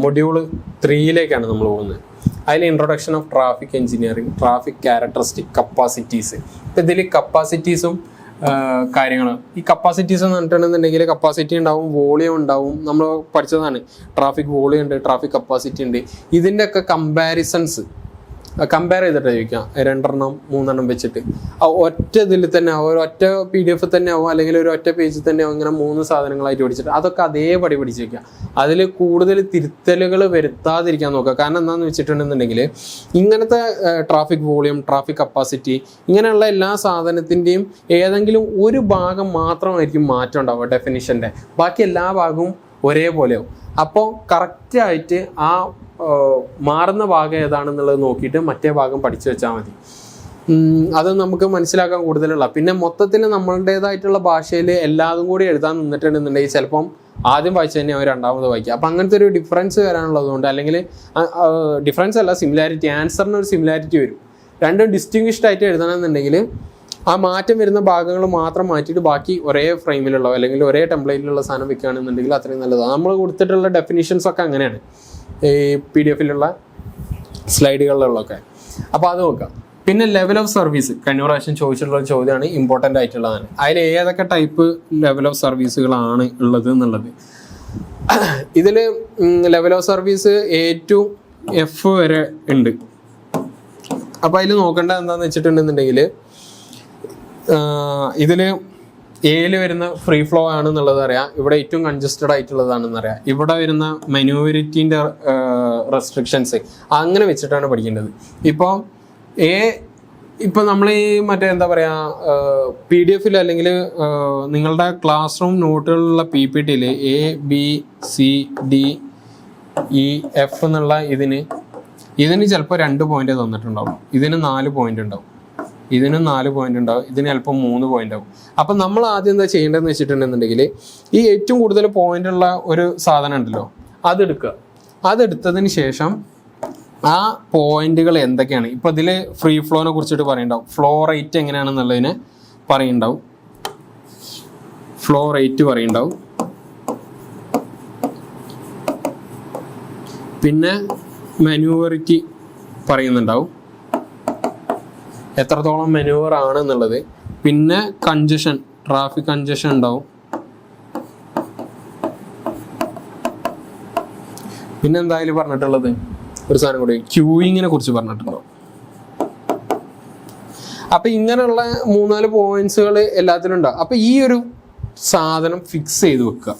മൊഡ്യൂള് 3യിലേക്കാണ് നമ്മൾ പോകുന്നത്. അതിൽ introduction of traffic engineering, traffic characteristic, capacities. ഇപ്പം ഇതിൽ കപ്പാസിറ്റീസും കാര്യങ്ങൾ. ഈ കപ്പാസിറ്റീസ് എന്ന് പറഞ്ഞിട്ടുണ്ടെന്നുണ്ടെങ്കിൽ കപ്പാസിറ്റി ഉണ്ടാവും, വോളിയം ഉണ്ടാവും. നമ്മൾ പഠിച്ചതാണ് ട്രാഫിക് വോളിയം ഉണ്ട്, ട്രാഫിക് കപ്പാസിറ്റി ഉണ്ട്. ഇതിൻ്റെയൊക്കെ കമ്പാരിസൺസ് കമ്പയർ ചെയ്തിട്ട് ചോദിക്കാം. 2-3 വെച്ചിട്ട് ഒറ്റ ഇതിൽ തന്നെ ഒരൊറ്റ PDF തന്നെ ആവും, അല്ലെങ്കിൽ ഒരു ഒറ്റ പേജിൽ തന്നെ ആവും. ഇങ്ങനെ 3 സാധനങ്ങളായിട്ട് പഠിച്ചിട്ട് അതൊക്കെ അതേപടി പഠിച്ച് വയ്ക്കുക. അതിൽ കൂടുതൽ തിരുത്തലുകൾ വരുത്താതിരിക്കാൻ നോക്കുക. കാരണം എന്താണെന്ന് വെച്ചിട്ടുണ്ടെന്നുണ്ടെങ്കിൽ ഇങ്ങനത്തെ ട്രാഫിക് വോളിയം, ട്രാഫിക് കപ്പാസിറ്റി, ഇങ്ങനെയുള്ള എല്ലാ സാധനത്തിൻ്റെയും ഏതെങ്കിലും ഒരു ഭാഗം മാത്രമായിരിക്കും മാറ്റം ഉണ്ടാവുക ഡെഫിനിഷൻ്റെ. ബാക്കി എല്ലാ ഭാഗവും ഒരേപോലെയാവും. അപ്പോൾ കറക്റ്റായിട്ട് ആ മാറുന്ന ഭാഗം ഏതാണെന്നുള്ളത് നോക്കിയിട്ട് മറ്റേ ഭാഗം പഠിച്ചു വെച്ചാൽ മതി. അത് നമുക്ക് മനസ്സിലാക്കാൻ കൂടുതലുള്ള. പിന്നെ മൊത്തത്തിൽ നമ്മളുടേതായിട്ടുള്ള ഭാഷയിൽ എല്ലാതും കൂടി എഴുതാൻ നിന്നിട്ടുണ്ടെന്നുണ്ടെങ്കിൽ ചിലപ്പം ആദ്യം വായിച്ചു തന്നെ അവർ രണ്ടാമത് വായിക്കുക. അപ്പം അങ്ങനത്തെ ഒരു ഡിഫറൻസ് വരാനുള്ളതുകൊണ്ട്, അല്ലെങ്കിൽ ഡിഫറൻസ് അല്ല, സിമിലാരിറ്റി, ആൻസറിന് ഒരു സിമിലാരിറ്റി വരും. രണ്ടും ഡിസ്റ്റിങ്വിഷ്ഡ് ആയിട്ട് എഴുതണമെന്നുണ്ടെങ്കിൽ ആ മാറ്റം വരുന്ന ഭാഗങ്ങൾ മാത്രം മാറ്റിയിട്ട് ബാക്കി ഒരേ ഫ്രെയിമിലുള്ള അല്ലെങ്കിൽ ഒരേ ടെംപ്ലേറ്റിലുള്ള സാധനം വെക്കുകയാണെന്നുണ്ടെങ്കിൽ അത്രയും നല്ലതാണ്. നമ്മൾ കൊടുത്തിട്ടുള്ള ഡെഫിനിഷൻസ് ഒക്കെ അങ്ങനെയാണ് ഈ PDF-ലുള്ള സ്ലൈഡുകളിലുള്ളതൊക്കെ. അപ്പോൾ അത് നോക്കാം. പിന്നെ ലെവൽ ഓഫ് സർവീസ് കഴിഞ്ഞ പ്രാവശ്യം ചോദിച്ചിട്ടുള്ള ചോദ്യമാണ്, ഇമ്പോർട്ടൻ്റ് ആയിട്ടുള്ളതാണ്. അതിൽ ഏതൊക്കെ ടൈപ്പ് ലെവൽ ഓഫ് സർവീസുകളാണ് ഉള്ളത് എന്നുള്ളത്. ഇതിൽ level of service A to F വരെ ഉണ്ട്. അപ്പോൾ അതിൽ നോക്കേണ്ടത് എന്താണെന്ന് വെച്ചിട്ടുണ്ടെന്നുണ്ടെങ്കിൽ ഇതിൽ എയിൽ വരുന്ന ഫ്രീ ഫ്ലോ ആണെന്നുള്ളത് അറിയാം. ഇവിടെ ഏറ്റവും കൺജസ്റ്റഡ് ആയിട്ടുള്ളതാണെന്ന് അറിയാം. ഇവിടെ വരുന്ന മനുവരിറ്റീൻ്റെ റെസ്ട്രിക്ഷൻസ് അങ്ങനെ വെച്ചിട്ടാണ് പഠിക്കേണ്ടത്. ഇപ്പോൾ ഇപ്പം നമ്മൾ ഈ മറ്റേ എന്താ പറയുക PDF അല്ലെങ്കിൽ നിങ്ങളുടെ ക്ലാസ് റൂം നോട്ടുകളിലുള്ള PPTയിൽ ABCDEF എന്നുള്ള ഇതിന് ചിലപ്പോൾ 2 പോയിന്റ് തന്നിട്ടുണ്ടാവും, ഇതിന് 4 പോയിന്റ് ഉണ്ടാവും, ഇതിന് 4 പോയിന്റ് ഉണ്ടാവും, ഇതിന് ചിലപ്പോൾ 3 പോയിന്റ് ആവും. അപ്പം നമ്മൾ ആദ്യം എന്താ ചെയ്യേണ്ടതെന്ന് വെച്ചിട്ടുണ്ടെന്നുണ്ടെങ്കിൽ ഈ ഏറ്റവും കൂടുതൽ പോയിന്റ് ഉള്ള ഒരു സാധനം ഉണ്ടല്ലോ അതെടുക്കുക. അതെടുത്തതിന് ശേഷം ആ പോയിന്റുകൾ എന്തൊക്കെയാണ്, ഇപ്പം ഇതിൽ ഫ്രീ ഫ്ലോനെ കുറിച്ചിട്ട് പറയുന്നുണ്ടാവും, ഫ്ലോ റേറ്റ് എങ്ങനെയാണെന്നുള്ളതിനെ പറയുന്നുണ്ടാവും, ഫ്ലോ റേറ്റ് പറയുന്നുണ്ടാവും, പിന്നെ മാനുവറിറ്റി പറയുന്നുണ്ടാവും, എത്രത്തോളം മാനുവർ ആണ് എന്നുള്ളത്, പിന്നെ കൺജഷൻ, ട്രാഫിക് കൺജഷൻ ഉണ്ടാവും, പിന്നെ എന്തായാലും പറഞ്ഞിട്ടുള്ളത് ഒരു സാധനം കൂടി ക്യൂയിങ്ങിനെ കുറിച്ച് പറഞ്ഞിട്ടുണ്ടാവും. അപ്പൊ ഇങ്ങനെയുള്ള 3-4 പോയിന്റ്സുകൾ എല്ലാത്തിനും ഉണ്ടാവും. അപ്പൊ ഈ ഒരു സാധനം ഫിക്സ് ചെയ്ത് വെക്കുക.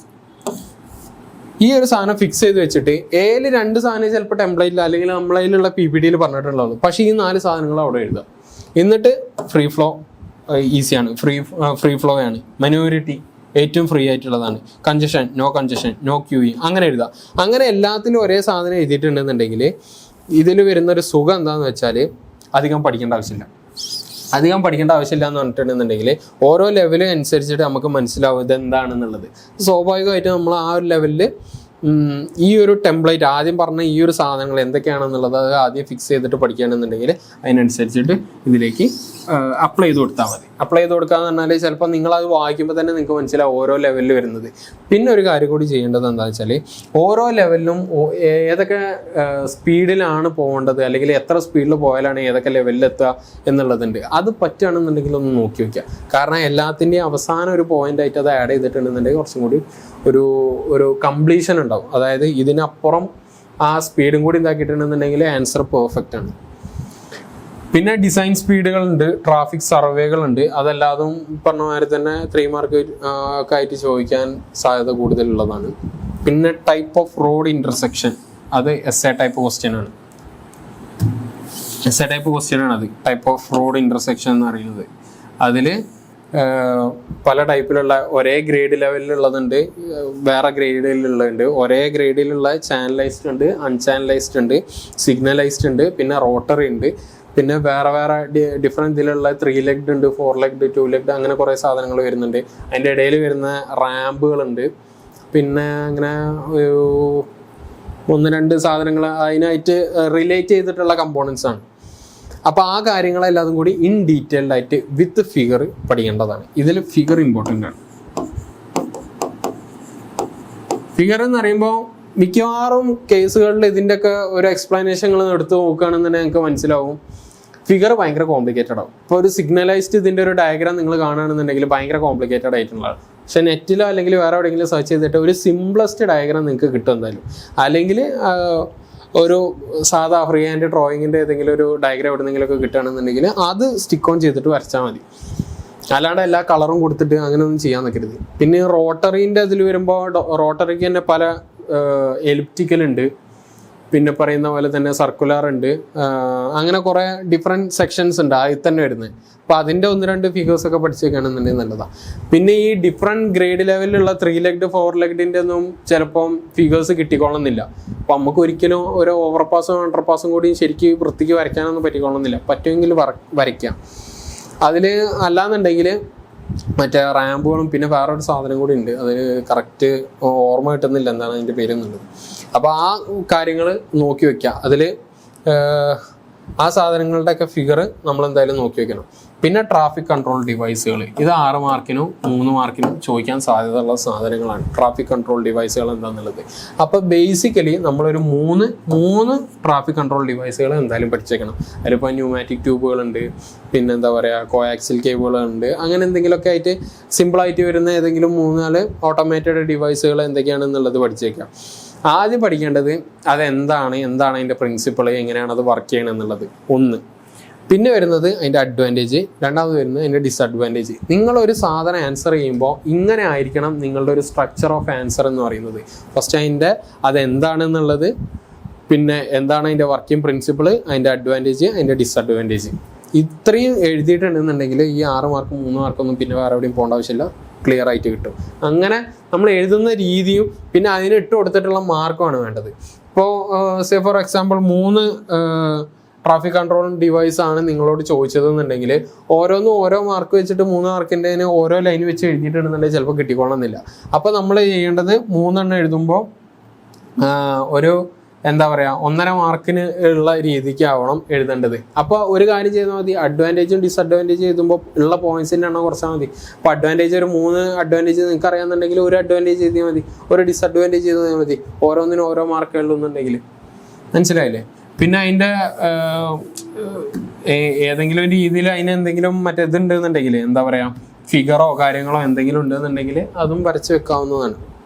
ഈ ഒരു സാധനം ഫിക്സ് ചെയ്ത് വെച്ചിട്ട് 2 സാധനം ചിലപ്പോൾ ടെംപ്ലേറ്റിൽ അല്ലെങ്കിൽ നമ്മളതിലുള്ള PPTയിൽ പറഞ്ഞിട്ടുണ്ടാവും, പക്ഷേ ഈ 4 സാധനങ്ങൾ അവിടെ എഴുതുക. എന്നിട്ട് ഫ്രീ ഫ്ലോ ഈസിയാണ്, ഫ്രീ ഫ്ലോ ആണ്, മാനുവറിറ്റി ഏറ്റവും ഫ്രീ ആയിട്ടുള്ളതാണ്, കൺജഷൻ നോ ക്യൂയിങ് അങ്ങനെ എഴുതുക. അങ്ങനെ എല്ലാത്തിലും ഒരേ സാധനം എഴുതിയിട്ടുണ്ടെന്നുണ്ടെങ്കിൽ ഇതിൽ വരുന്നൊരു സുഖം എന്താണെന്ന് വെച്ചാൽ അധികം പഠിക്കേണ്ട ആവശ്യമില്ല എന്ന് പറഞ്ഞിട്ടുണ്ടെന്നുണ്ടെങ്കിൽ ഓരോ ലെവലും അനുസരിച്ചിട്ട് നമുക്ക് മനസ്സിലാവും ഇതെന്താണെന്നുള്ളത്. സ്വാഭാവികമായിട്ടും നമ്മൾ ആ ഒരു ലെവലിൽ ഈ ഒരു ടെംപ്ലേറ്റ് ആദ്യം പറഞ്ഞ ഈ ഒരു സാധനങ്ങൾ എന്തൊക്കെയാണെന്നുള്ളത് അത് ആദ്യം ഫിക്സ് ചെയ്തിട്ട് പഠിക്കുകയാണെന്നുണ്ടെങ്കിൽ അതിനനുസരിച്ചിട്ട് ഇതിലേക്ക് അപ്ലൈ ചെയ്ത് കൊടുത്താൽ മതി. അപ്ലൈ ചെയ്ത് കൊടുക്കുക എന്ന് പറഞ്ഞാൽ ചിലപ്പോൾ നിങ്ങളത് വായിക്കുമ്പോൾ തന്നെ നിങ്ങൾക്ക് മനസ്സിലാവും ഓരോ ലെവലിൽ വരുന്നത്. പിന്നെ ഒരു കാര്യം കൂടി ചെയ്യേണ്ടത് എന്താണെന്ന് വെച്ചാൽ ഓരോ ലെവലിലും ഏതൊക്കെ സ്പീഡിലാണ് പോകേണ്ടത് അല്ലെങ്കിൽ എത്ര സ്പീഡിൽ പോയാലാണ് ഏതൊക്കെ ലെവലിൽ എത്തുക എന്നുള്ളതുണ്ട്. അത് പറ്റുകയാണെന്നുണ്ടെങ്കിൽ ഒന്ന് നോക്കി വയ്ക്കുക. കാരണം എല്ലാത്തിൻ്റെയും അവസാനം ഒരു പോയിന്റ് ആയിട്ട് അത് ആഡ് ചെയ്തിട്ടുണ്ടെന്നുണ്ടെങ്കിൽ കുറച്ചും കൂടി ഒരു കംപ്ലീഷൻ ഉണ്ടാവും. അതായത് ഇതിനപ്പുറം ആ സ്പീഡും കൂടി ഇതാക്കിയിട്ടുണ്ടെന്നുണ്ടെങ്കിൽ ആൻസർ പെർഫെക്റ്റ് ആണ്. പിന്നെ ഡിസൈൻ സ്പീഡുകളുണ്ട്, ട്രാഫിക് സർവേകളുണ്ട്. അതെല്ലാതും പറഞ്ഞ മാതിരി തന്നെ 3 മാർക്ക് ഒക്കെ ആയിട്ട് ചോദിക്കാൻ സാധ്യത കൂടുതലുള്ളതാണ്. പിന്നെ ടൈപ്പ് ഓഫ് റോഡ് ഇന്റർസെക്ഷൻ, അത് essay ടൈപ്പ് ക്വസ്റ്റ്യൻ ആണ്. അത് ടൈപ്പ് ഓഫ് റോഡ് ഇന്റർസെക്ഷൻ എന്ന് പറയുന്നത്. അതിൽ പല ടൈപ്പിലുള്ള ഒരേ ഗ്രേഡ് ലെവലിലുള്ളതുണ്ട്, വേറെ ഗ്രേഡിലുള്ളതുണ്ട്. ഒരേ ഗ്രേഡിലുള്ള ചാനലൈസ്ഡ് ഉണ്ട്, അൺചാനലൈസ്ഡ് ഉണ്ട്, സിഗ്നലൈസ്ഡ് ഉണ്ട്, പിന്നെ റോട്ടറി ഉണ്ട്, പിന്നെ വേറെ ഡിഫറെൻറ്റ് ഇതിലുള്ള 3 ലെഗ്ഡ് ഉണ്ട്, 4 ലെഗ്ഡ്, 2 ലെഗ്ഡ് അങ്ങനെ കുറേ സാധനങ്ങൾ വരുന്നുണ്ട്. അതിൻ്റെ ഇടയിൽ വരുന്ന റാമ്പുകളുണ്ട്. പിന്നെ അങ്ങനെ 1-2 സാധനങ്ങൾ അതിനായിട്ട് റിലേറ്റ് ചെയ്തിട്ടുള്ള കമ്പോണൻസ് ആണ്. അപ്പോൾ ആ കാര്യങ്ങളെല്ലാതും കൂടി ഇൻ ഡീറ്റെയിൽഡ് ആയിട്ട് വിത്ത് ഫിഗർ പഠിക്കേണ്ടതാണ്. ഇതിൽ ഫിഗർ ഇമ്പോർട്ടൻ്റ് ആണ്. ഫിഗർ എന്ന് പറയുമ്പോൾ മിക്കവാറും കേസുകളിൽ ഇതിൻ്റെയൊക്കെ ഒരു എക്സ്പ്ലനേഷനുകൾ എടുത്ത് നോക്കുകയാണെന്നുണ്ടെങ്കിൽ നിങ്ങൾക്ക് മനസ്സിലാവും ഫിഗർ ഭയങ്കര കോംപ്ലിക്കേറ്റഡ് ആവും. ഇപ്പോൾ ഒരു സിഗ്നലൈസ്ഡ് ഇതിൻ്റെ ഒരു ഡയഗ്രാം നിങ്ങൾ കാണുകയാണെന്നുണ്ടെങ്കിൽ ഭയങ്കര കോംപ്ലിക്കേറ്റഡ് ആയിട്ടുള്ളതാണ്. പക്ഷെ നെറ്റിലോ അല്ലെങ്കിൽ വേറെ എവിടെയെങ്കിലും സെർച്ച് ചെയ്തിട്ട് ഒരു സിംപ്ലസ്റ്റ് ഡയഗ്രാം നിങ്ങൾക്ക് കിട്ടും എന്തായാലും. അല്ലെങ്കിൽ ഒരു സാധാ ഫ്രീ ഹാൻഡ് ഡ്രോയിങ്ങിൻ്റെ ഏതെങ്കിലും ഒരു ഡയഗ്രാം എവിടെയെങ്കിലുമൊക്കെ കിട്ടുകയാണെന്നുണ്ടെങ്കിൽ അത് സ്റ്റിക്ക് ഓൺ ചെയ്തിട്ട് വരച്ചാൽ മതി. അല്ലാണ്ട് എല്ലാ കളറും കൊടുത്തിട്ട് അങ്ങനെ ഒന്നും ചെയ്യാൻ നിൽക്കരുത്. പിന്നെ റോട്ടറീൻ്റെ അതിൽ വരുമ്പോൾ റോട്ടറിക്ക് തന്നെ പല എലിപ്റ്റിക്കൽ ഉണ്ട്, പിന്നെ പറയുന്ന പോലെ തന്നെ സർക്കുലർ ഉണ്ട്, അങ്ങനെ കുറേ ഡിഫറെൻറ്റ് സെക്ഷൻസ് ഉണ്ട് അതിൽ തന്നെ വരുന്നത്. അപ്പോൾ അതിൻ്റെ 1-2 ഫിഗേഴ്സൊക്കെ പഠിച്ചേക്കുകയാണെന്നുണ്ടെങ്കിൽ നല്ലതാണ്. പിന്നെ ഈ ഡിഫറെൻറ്റ് ഗ്രേഡ് ലെവലിലുള്ള 3 ലെഗ്ഡ് 4 ലെഗ്ഡിൻ്റെ ഒന്നും ചിലപ്പം ഫിഗേഴ്സ് കിട്ടിക്കൊള്ളുന്നില്ല. അപ്പോൾ നമുക്ക് ഒരിക്കലും ഒരു ഓവർപാസും അണ്ടർപാസും കൂടി ശരിക്കും വൃത്തിക്ക് വരയ്ക്കാനൊന്നും പറ്റിക്കൊള്ളുന്നില്ല. പറ്റുമെങ്കിൽ വരയ്ക്കാം. അതിൽ അല്ലാന്നുണ്ടെങ്കിൽ മറ്റേ റാമ്പുകളും പിന്നെ വേറൊരു സാധനം കൂടി ഉണ്ട്, അത് കറക്റ്റ് ഓർമ്മ കിട്ടുന്നില്ല എന്താണ് അതിൻ്റെ പേരെന്നുള്ളത്. അപ്പോൾ ആ കാര്യങ്ങൾ നോക്കി വയ്ക്കുക. അതിൽ ആ സാധനങ്ങളുടെയൊക്കെ ഫിഗർ നമ്മൾ എന്തായാലും നോക്കി വെക്കണം. പിന്നെ ട്രാഫിക് കൺട്രോൾ ഡിവൈസുകൾ, ഇത് 6 മാർക്കിനും 3 മാർക്കിനും ചോദിക്കാൻ സാധ്യതയുള്ള സാധനങ്ങളാണ്. ട്രാഫിക് കൺട്രോൾ ഡിവൈസുകൾ എന്താണെന്നുള്ളത്. അപ്പോൾ ബേസിക്കലി നമ്മളൊരു മൂന്ന് ട്രാഫിക് കൺട്രോൾ ഡിവൈസുകൾ എന്തായാലും പഠിച്ചേക്കണം. അതിലിപ്പോൾ ന്യൂമാറ്റിക് ട്യൂബുകളുണ്ട്, പിന്നെ എന്താ പറയുക കോയാക്സിൽ കേബിളുകളുണ്ട്, അങ്ങനെ എന്തെങ്കിലുമൊക്കെ ആയിട്ട് സിമ്പിളായിട്ട് വരുന്ന ഏതെങ്കിലും 3-4 ഓട്ടോമേറ്റഡ് ഡിവൈസുകൾ എന്തൊക്കെയാണെന്നുള്ളത് പഠിച്ചേക്കാം. ആദ്യം പഠിക്കേണ്ടത് എന്താണ് അതിൻ്റെ പ്രിൻസിപ്പിൾ, എങ്ങനെയാണ് അത് വർക്ക് ചെയ്യണം എന്നുള്ളത് ഒന്ന്. പിന്നെ വരുന്നത് അതിൻ്റെ അഡ്വാൻറ്റേജ്, രണ്ടാമത് വരുന്നത് അതിൻ്റെ ഡിസഡ്വാൻറ്റേജ്. നിങ്ങളൊരു സാധനം ആൻസർ ചെയ്യുമ്പോൾ ഇങ്ങനെ ആയിരിക്കണം നിങ്ങളുടെ ഒരു സ്ട്രക്ചർ ഓഫ് ആൻസർ എന്ന് പറയുന്നത്. ഫസ്റ്റ് അതിൻ്റെ അതെന്താണെന്നുള്ളത്, പിന്നെ എന്താണ് അതിൻ്റെ വർക്കിംഗ് പ്രിൻസിപ്പിൾ, അതിൻ്റെ അഡ്വാൻറ്റേജ്, അതിൻ്റെ ഡിസഡ്വാൻറ്റേജ്. ഇത്രയും എഴുതിയിട്ടുണ്ടെന്നുണ്ടെങ്കിൽ ഈ 6 മാർക്ക് 3 മാർക്കൊന്നും പിന്നെ വേറെ എവിടെയും പോകേണ്ട ആവശ്യമില്ല, ക്ലിയർ ആയിട്ട് കിട്ടും. അങ്ങനെ നമ്മൾ എഴുതുന്ന രീതിയും പിന്നെ അതിന് ഇട്ട് കൊടുത്തിട്ടുള്ള മാർക്കുമാണ് വേണ്ടത്. ഇപ്പോൾ say for example 3 traffic control device ആണ് നിങ്ങളോട് ചോദിച്ചതെന്നുണ്ടെങ്കിൽ ഓരോന്നും ഓരോ മാർക്ക് വെച്ചിട്ട് 3 മാർക്കിൻ്റെ ഓരോ ലൈൻ വെച്ച് എഴുതിയിട്ടുണ്ടെന്നുണ്ടെങ്കിൽ ചിലപ്പോൾ കിട്ടിക്കൊള്ളണമെന്നില്ല. അപ്പോൾ നമ്മൾ ചെയ്യേണ്ടത് 3 എണ്ണം എഴുതുമ്പോൾ ഒരു എന്താ പറയുക 1.5 മാർക്കിന് ഉള്ള രീതിക്ക് ആവണം എഴുതേണ്ടത്. അപ്പോൾ ഒരു കാര്യം ചെയ്താൽ മതി, അഡ്വാൻറ്റേജും ഡിസഡ്വാൻറ്റേജ് എഴുതുമ്പോൾ ഉള്ള പോയിന്റ്സിൻ്റെ എണ്ണം കുറച്ചാൽ മതി. അപ്പോൾ അഡ്വാൻറ്റേജ് ഒരു 3 അഡ്വാൻറ്റേജ് നിങ്ങൾക്ക് അറിയാമെന്നുണ്ടെങ്കിൽ ഒരു അഡ്വാൻറ്റേജ് ചെയ്താൽ മതി, ഒരു ഡിസഡ്വാൻറ്റേജ് ചെയ്താൽ മതി, ഓരോന്നിനും ഓരോ മാർക്ക് ഉള്ളൂന്നുണ്ടെങ്കിൽ. മനസ്സിലായില്ലേ? പിന്നെ അതിൻ്റെ ഏതെങ്കിലും ഒരു രീതിയിൽ അതിന് എന്തെങ്കിലും മറ്റേതുണ്ടെന്നുണ്ടെങ്കിൽ എന്താ പറയുക ഫിഗറോ കാര്യങ്ങളോ എന്തെങ്കിലും ഉണ്ടെന്നുണ്ടെങ്കിൽ അതും വരച്ച് വെക്കാവുന്നതാണ്.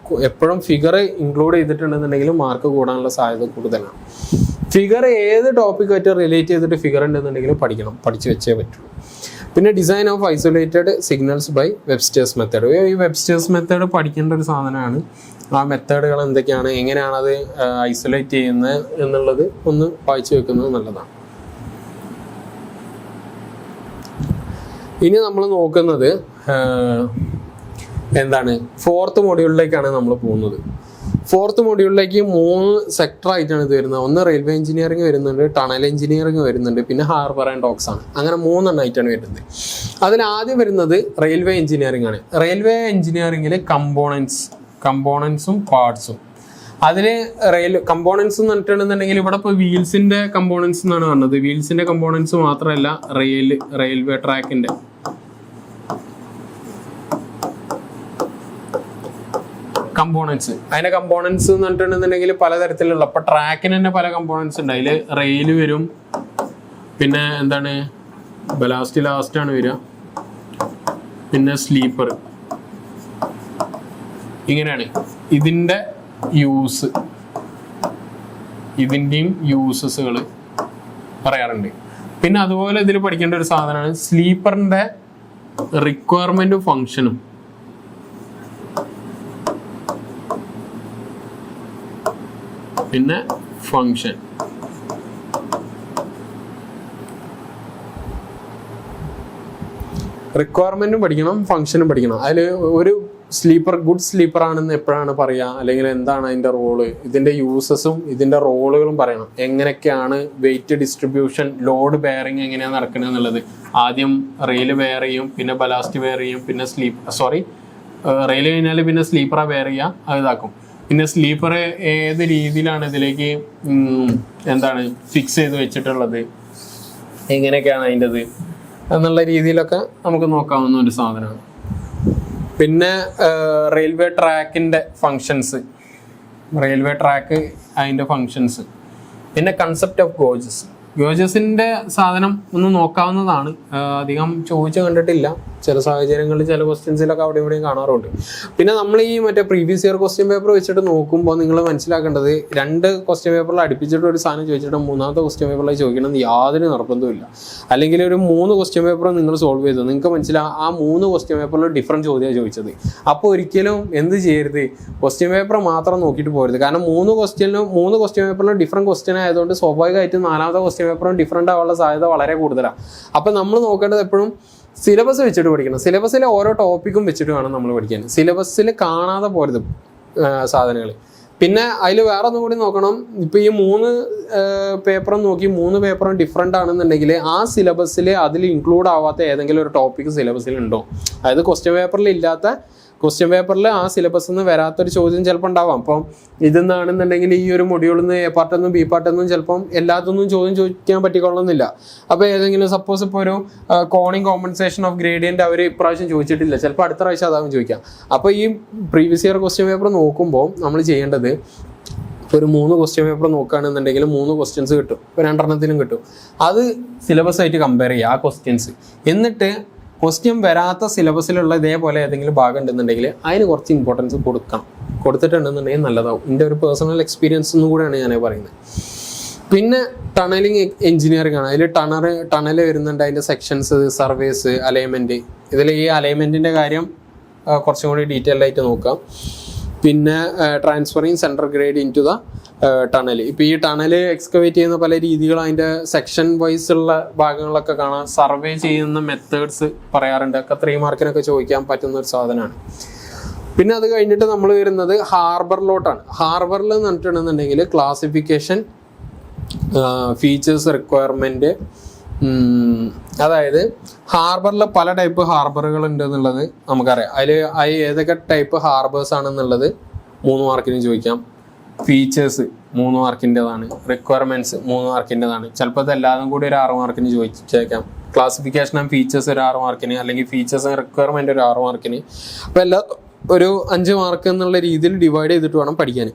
എപ്പോഴും ഫിഗർ ഇൻക്ലൂഡ് ചെയ്തിട്ടുണ്ടെന്നുണ്ടെങ്കിൽ മാർക്ക് കൂടാനുള്ള സാധ്യത കൂടുതലാണ്. ഫിഗർ ഏത് ടോപ്പിക്കായിട്ട് റിലേറ്റ് ചെയ്തിട്ട് ഫിഗർ ഉണ്ടെന്നുണ്ടെങ്കിൽ പഠിച്ചു വെച്ചേ പറ്റുള്ളൂ. പിന്നെ design of isolated signals by Webster's method. ഈ വെബ്സ്റ്റേഴ്സ് മെത്തേഡ് പഠിക്കേണ്ട ഒരു സാധനമാണ്. ആ മെത്തേഡുകൾ എന്തൊക്കെയാണ്, എങ്ങനെയാണ് അത് ഐസൊലേറ്റ് ചെയ്യുന്നത് എന്നുള്ളത് ഒന്ന് വായിച്ചു വെക്കുന്നത് നല്ലതാണ്. ഇനി നമ്മൾ നോക്കുന്നത് എന്താണ്, 4th മൊഡ്യൂളിലേക്കാണ് നമ്മൾ പോകുന്നത്. 4th മൊഡ്യൂളിലേക്ക് 3 സെക്ടറായിട്ടാണ് ഇത് വരുന്നത്. ഒന്ന് റെയിൽവേ എഞ്ചിനീയറിംഗ് വരുന്നുണ്ട്, ടണൽ എഞ്ചിനീയറിംഗ് വരുന്നുണ്ട്, പിന്നെ ഹാർബർ ആൻഡ് ഡോക്സ് ആണ്. അങ്ങനെ 3 എണ്ണമായിട്ടാണ് വരുന്നത്. അതിൽ ആദ്യം വരുന്നത് റെയിൽവേ എഞ്ചിനീയറിംഗ് ആണ്. റെയിൽവേ എഞ്ചിനീയറിംഗിൽ കമ്പോണൻസും പാർട്സും. അതിൽ കമ്പോണൻസ് എന്ന് പറഞ്ഞിട്ടുണ്ടെന്നുണ്ടെങ്കിൽ ഇവിടെ ഇപ്പോൾ വീൽസിന്റെ കമ്പോണൻസ് എന്നാണ് പറഞ്ഞത്. വീൽസിന്റെ കമ്പോണൻസ് മാത്രമല്ല റെയിൽവേ ട്രാക്കിന്റെ കമ്പോണൻസ്. അതിന്റെ കമ്പോണൻസ് എന്ന് പറഞ്ഞിട്ടുണ്ടെന്നുണ്ടെങ്കിൽ പലതരത്തിലുള്ള, ഇപ്പൊ ട്രാക്കിന് തന്നെ പല കമ്പോണൻസ് ഉണ്ട്. അതിൽ റെയിൽ വരും, പിന്നെ എന്താണ് ലാസ്റ്റ് ആണ് വരിക, പിന്നെ സ്ലീപ്പർ. ഇങ്ങനെയാണ് ഇതിൻ്റെയും യൂസസുകൾ പറയാറുണ്ട്. പിന്നെ അതുപോലെ ഇതിൽ പഠിക്കേണ്ട ഒരു സാധനമാണ് സ്ലീപ്പറിന്റെ റിക്വയർമെന്റും ഫങ്ഷനും. പിന്നെ ഫങ്ഷൻ. റിക്വയർമെന്റും പഠിക്കണം, ഫങ്ഷനും പഠിക്കണം. അതിൽ ഒരു ഗുഡ് സ്ലീപ്പർ ആണെന്ന് എപ്പോഴാണ് പറയുക, അല്ലെങ്കിൽ എന്താണ് അതിൻ്റെ റോള്, ഇതിൻ്റെ യൂസസും ഇതിൻ്റെ റോളുകളും പറയണം. എങ്ങനെയൊക്കെയാണ് വെയിറ്റ് ഡിസ്ട്രിബ്യൂഷൻ, ലോഡ് ബെയറിങ് എങ്ങനെയാണ് നടക്കുന്നത് എന്നുള്ളത്. ആദ്യം റെയിൽ ബെയർ ചെയ്യും, പിന്നെ ബലാസ്റ്റ് ബെയർ ചെയ്യും, പിന്നെ റെയിൽ കഴിഞ്ഞാൽ പിന്നെ സ്ലീപ്പറാണ് ബെയർ ചെയ്യുക, അത് ഇതാക്കും. പിന്നെ സ്ലീപ്പർ ഏത് രീതിയിലാണ് ഇതിലേക്ക് ഫിക്സ് ചെയ്ത് വെച്ചിട്ടുള്ളത്, എങ്ങനെയൊക്കെയാണ് അതിൻ്റെത് എന്നുള്ള രീതിയിലൊക്കെ നമുക്ക് നോക്കാവുന്ന ഒരു സാധനമാണ്. പിന്നെ റെയിൽവേ ട്രാക്കിൻ്റെ ഫങ്ഷൻസ്, റെയിൽവേ ട്രാക്ക് അതിൻ്റെ ഫങ്ഷൻസ്. പിന്നെ കൺസെപ്റ്റ് ഓഫ് ഗോജസിൻ്റെ സാധനം ഒന്ന് നോക്കാവുന്നതാണ്. അധികം ചോദിച്ചു കണ്ടിട്ടില്ല, ചില സാഹചര്യങ്ങളിൽ ചില ക്വസ്റ്റ്യൻസിലൊക്കെ അവിടെ ഇവിടെയും കാണാറുണ്ട്. പിന്നെ നമ്മൾ ഈ പ്രീവിയസ് ഇയർ ക്വസ്റ്റ്യൻ പേപ്പർ വെച്ചിട്ട് നോക്കുമ്പോൾ നിങ്ങൾ മനസ്സിലാക്കേണ്ടത് 2 ക്വസ്റ്റ്യൻ പേപ്പറിൽ അടുപ്പിച്ചിട്ട് ഒരു സാധനം ചോദിച്ചിട്ട് 3ാമത്തെ ക്വസ്റ്റ്യൻ പേപ്പറിൽ ചോദിക്കണമെന്ന് യാതൊരു നിർബന്ധമില്ല. അല്ലെങ്കിൽ ഒരു 3 ക്വസ്റ്റ്യൻ പേപ്പർ നിങ്ങൾ സോൾവ് ചെയ്തു, നിങ്ങൾക്ക് മനസ്സിലാവും ആ 3 ക്വസ്റ്റ്യൻ പേപ്പറിൽ ഡിഫറൻറ്റ് ചോദ്യമാണ് ചോദിച്ചത്. അപ്പോൾ ഒരിക്കലും എന്ത് ചെയ്യരുത്, ക്വസ്റ്റ്യൻ പേപ്പർ മാത്രം നോക്കിയിട്ട് പോകരുത്. കാരണം 3 ക്വസ്റ്റ്യൻ പേപ്പറിലും ഡിഫറൻറ്റ് ക്വസ്റ്റ്യൻ ആയതുകൊണ്ട് സ്വാഭാവികമായിട്ടും 4ാമത്തെ ക്വസ്റ്റ്യൻ പേപ്പറും ഡിഫറൻറ്റ് ആവാനുള്ള സാധ്യത വളരെ കൂടുതലാണ്. അപ്പം നമ്മൾ നോക്കേണ്ടത് എപ്പോഴും സിലബസ് വെച്ചിട്ട് പഠിക്കണം. സിലബസിലെ ഓരോ ടോപ്പിക്കും വെച്ചിട്ട് വേണം നമ്മൾ പഠിക്കാൻ. സിലബസിൽ കാണാതെ പോരുത് സാധനങ്ങൾ. പിന്നെ അതിൽ വേറെ ഒന്നും കൂടി നോക്കണം. ഇപ്പോൾ ഈ 3 പേപ്പറും നോക്കി 3 പേപ്പറും ഡിഫറെൻ്റ് ആണെന്നുണ്ടെങ്കിൽ ആ സിലബസിൽ അതിൽ ഇൻക്ലൂഡ് ആവാത്ത ഏതെങ്കിലും ഒരു ടോപ്പിക്ക് സിലബസിൽ ഉണ്ടോ, അതായത് ക്വസ്റ്റ്യൻ പേപ്പറിൽ ആ സിലബസിൽ നിന്ന് വരാത്തൊരു ചോദ്യം ചിലപ്പോൾ ഉണ്ടാവാം. അപ്പം ഇതെന്നാണെന്നുണ്ടെങ്കിൽ ഈ ഒരു മൊഡ്യൂളിൽ നിന്ന് എ പാർട്ടെന്നും ബി പാർട്ടെന്നും ചിലപ്പം എല്ലാത്തൊന്നും ചോദ്യം ചോദിക്കാൻ പറ്റിക്കൊള്ളുന്നില്ല. അപ്പോൾ ഏതെങ്കിലും സപ്പോസ് ഇപ്പോൾ ഒരു കോണിംഗ് കോമ്പൻസേഷൻ ഓഫ് ഗ്രേഡിയൻ്റ് അവർ ഇപ്രാവശ്യം ചോദിച്ചിട്ടില്ല, ചിലപ്പോൾ അടുത്ത പ്രാവശ്യം അതാവും ചോദിക്കാം. അപ്പോൾ ഈ പ്രീവിയസ് ഇയർ ക്വസ്റ്റ്യൻ പേപ്പർ നോക്കുമ്പോൾ നമ്മൾ ചെയ്യേണ്ടത്, ഒരു 3 ക്വസ്റ്റ്യൻ പേപ്പർ നോക്കുകയാണെന്നുണ്ടെങ്കിൽ 3 ക്വസ്റ്റ്യൻസ് കിട്ടും, ഇപ്പോൾ 2 എണ്ണത്തിനും കിട്ടും. അത് സിലബസ് ആയിട്ട് കമ്പയർ ചെയ്യുക ആ ക്വസ്റ്റ്യൻസ്. എന്നിട്ട് ക്വസ്റ്റ്യൻ വരാത്ത സിലബസിലുള്ള ഇതേപോലെ ഏതെങ്കിലും ഭാഗം ഉണ്ടെന്നുണ്ടെങ്കിൽ അതിന് കുറച്ച് ഇമ്പോർട്ടൻസ് കൊടുത്തിട്ടുണ്ടെന്നുണ്ടെങ്കിൽ നല്ലതാവും. എൻ്റെ ഒരു പേഴ്സണൽ എക്സ്പീരിയൻസ് ഒന്നും കൂടെയാണ് ഞാൻ പറയുന്നത്. പിന്നെ ടണലിങ് എഞ്ചിനീയറിംഗ് ആണ്. അതിൽ ടണൽ വരുന്നുണ്ട്, അതിൻ്റെ സെക്ഷൻസ്, സർവേസ്, അലൈൻമെൻറ്റ്. ഇതിൽ ഈ അലൈൻമെൻറ്റിൻ്റെ കാര്യം കുറച്ചും കൂടി ഡീറ്റെയിൽഡ് ആയിട്ട് നോക്കാം. പിന്നെ transferring central grade into the tunnel. ഇപ്പോൾ ഈ ടണൽ എക്സ്കവേറ്റ് ചെയ്യുന്ന പല രീതികളും അതിൻ്റെ സെക്ഷൻ വൈസ് ഉള്ള ഭാഗങ്ങളൊക്കെ കാണാം. സർവേ ചെയ്യുന്ന മെത്തേഡ്സ് പറയാറുണ്ട്. ഒക്കെ 3 മാർക്കിനൊക്കെ ചോദിക്കാൻ പറ്റുന്ന ഒരു സാധനമാണ്. പിന്നെ അത് കഴിഞ്ഞിട്ട് നമ്മൾ വരുന്നത് ഹാർബറിലോട്ടാണ്. ഹാർബറിൽ എന്ന് പറഞ്ഞിട്ടുണ്ടെന്നുണ്ടെങ്കിൽ ക്ലാസിഫിക്കേഷൻ, ഫീച്ചേഴ്സ്, റിക്വയർമെൻറ്റ്. അതായത് ഹാർബറിൽ പല ടൈപ്പ് ഹാർബറുകൾ ഉണ്ട് എന്നുള്ളത് നമുക്കറിയാം. അതിൽ ഏതൊക്കെ ടൈപ്പ് ഹാർബേഴ്സ് ആണെന്നുള്ളത് 3 മാർക്കിന് ചോദിക്കാം. ഫീച്ചേഴ്സ് 3 മാർക്കിൻ്റെതാണ്. റിക്വയർമെൻറ്റ്സ് 3 മാർക്കിൻ്റെതാണ്. ചിലപ്പോൾ ഇതെല്ലാതും കൂടി ഒരു 6 മാർക്കിന് ചോദിച്ചേക്കാം. ക്ലാസിഫിക്കേഷൻ ആൻഡ് ഫീച്ചേഴ്സ് ഒരു 6 മാർക്കിന്, അല്ലെങ്കിൽ ഫീച്ചേഴ്സ് ആൻഡ് റിക്വയർമെൻറ്റ് ഒരു 6 മാർക്കിന്. അപ്പോൾ എല്ലാം ഒരു 5 മാർക്ക് എന്നുള്ള രീതിയിൽ ഡിവൈഡ് ചെയ്തിട്ട് വേണം പഠിക്കാൻ.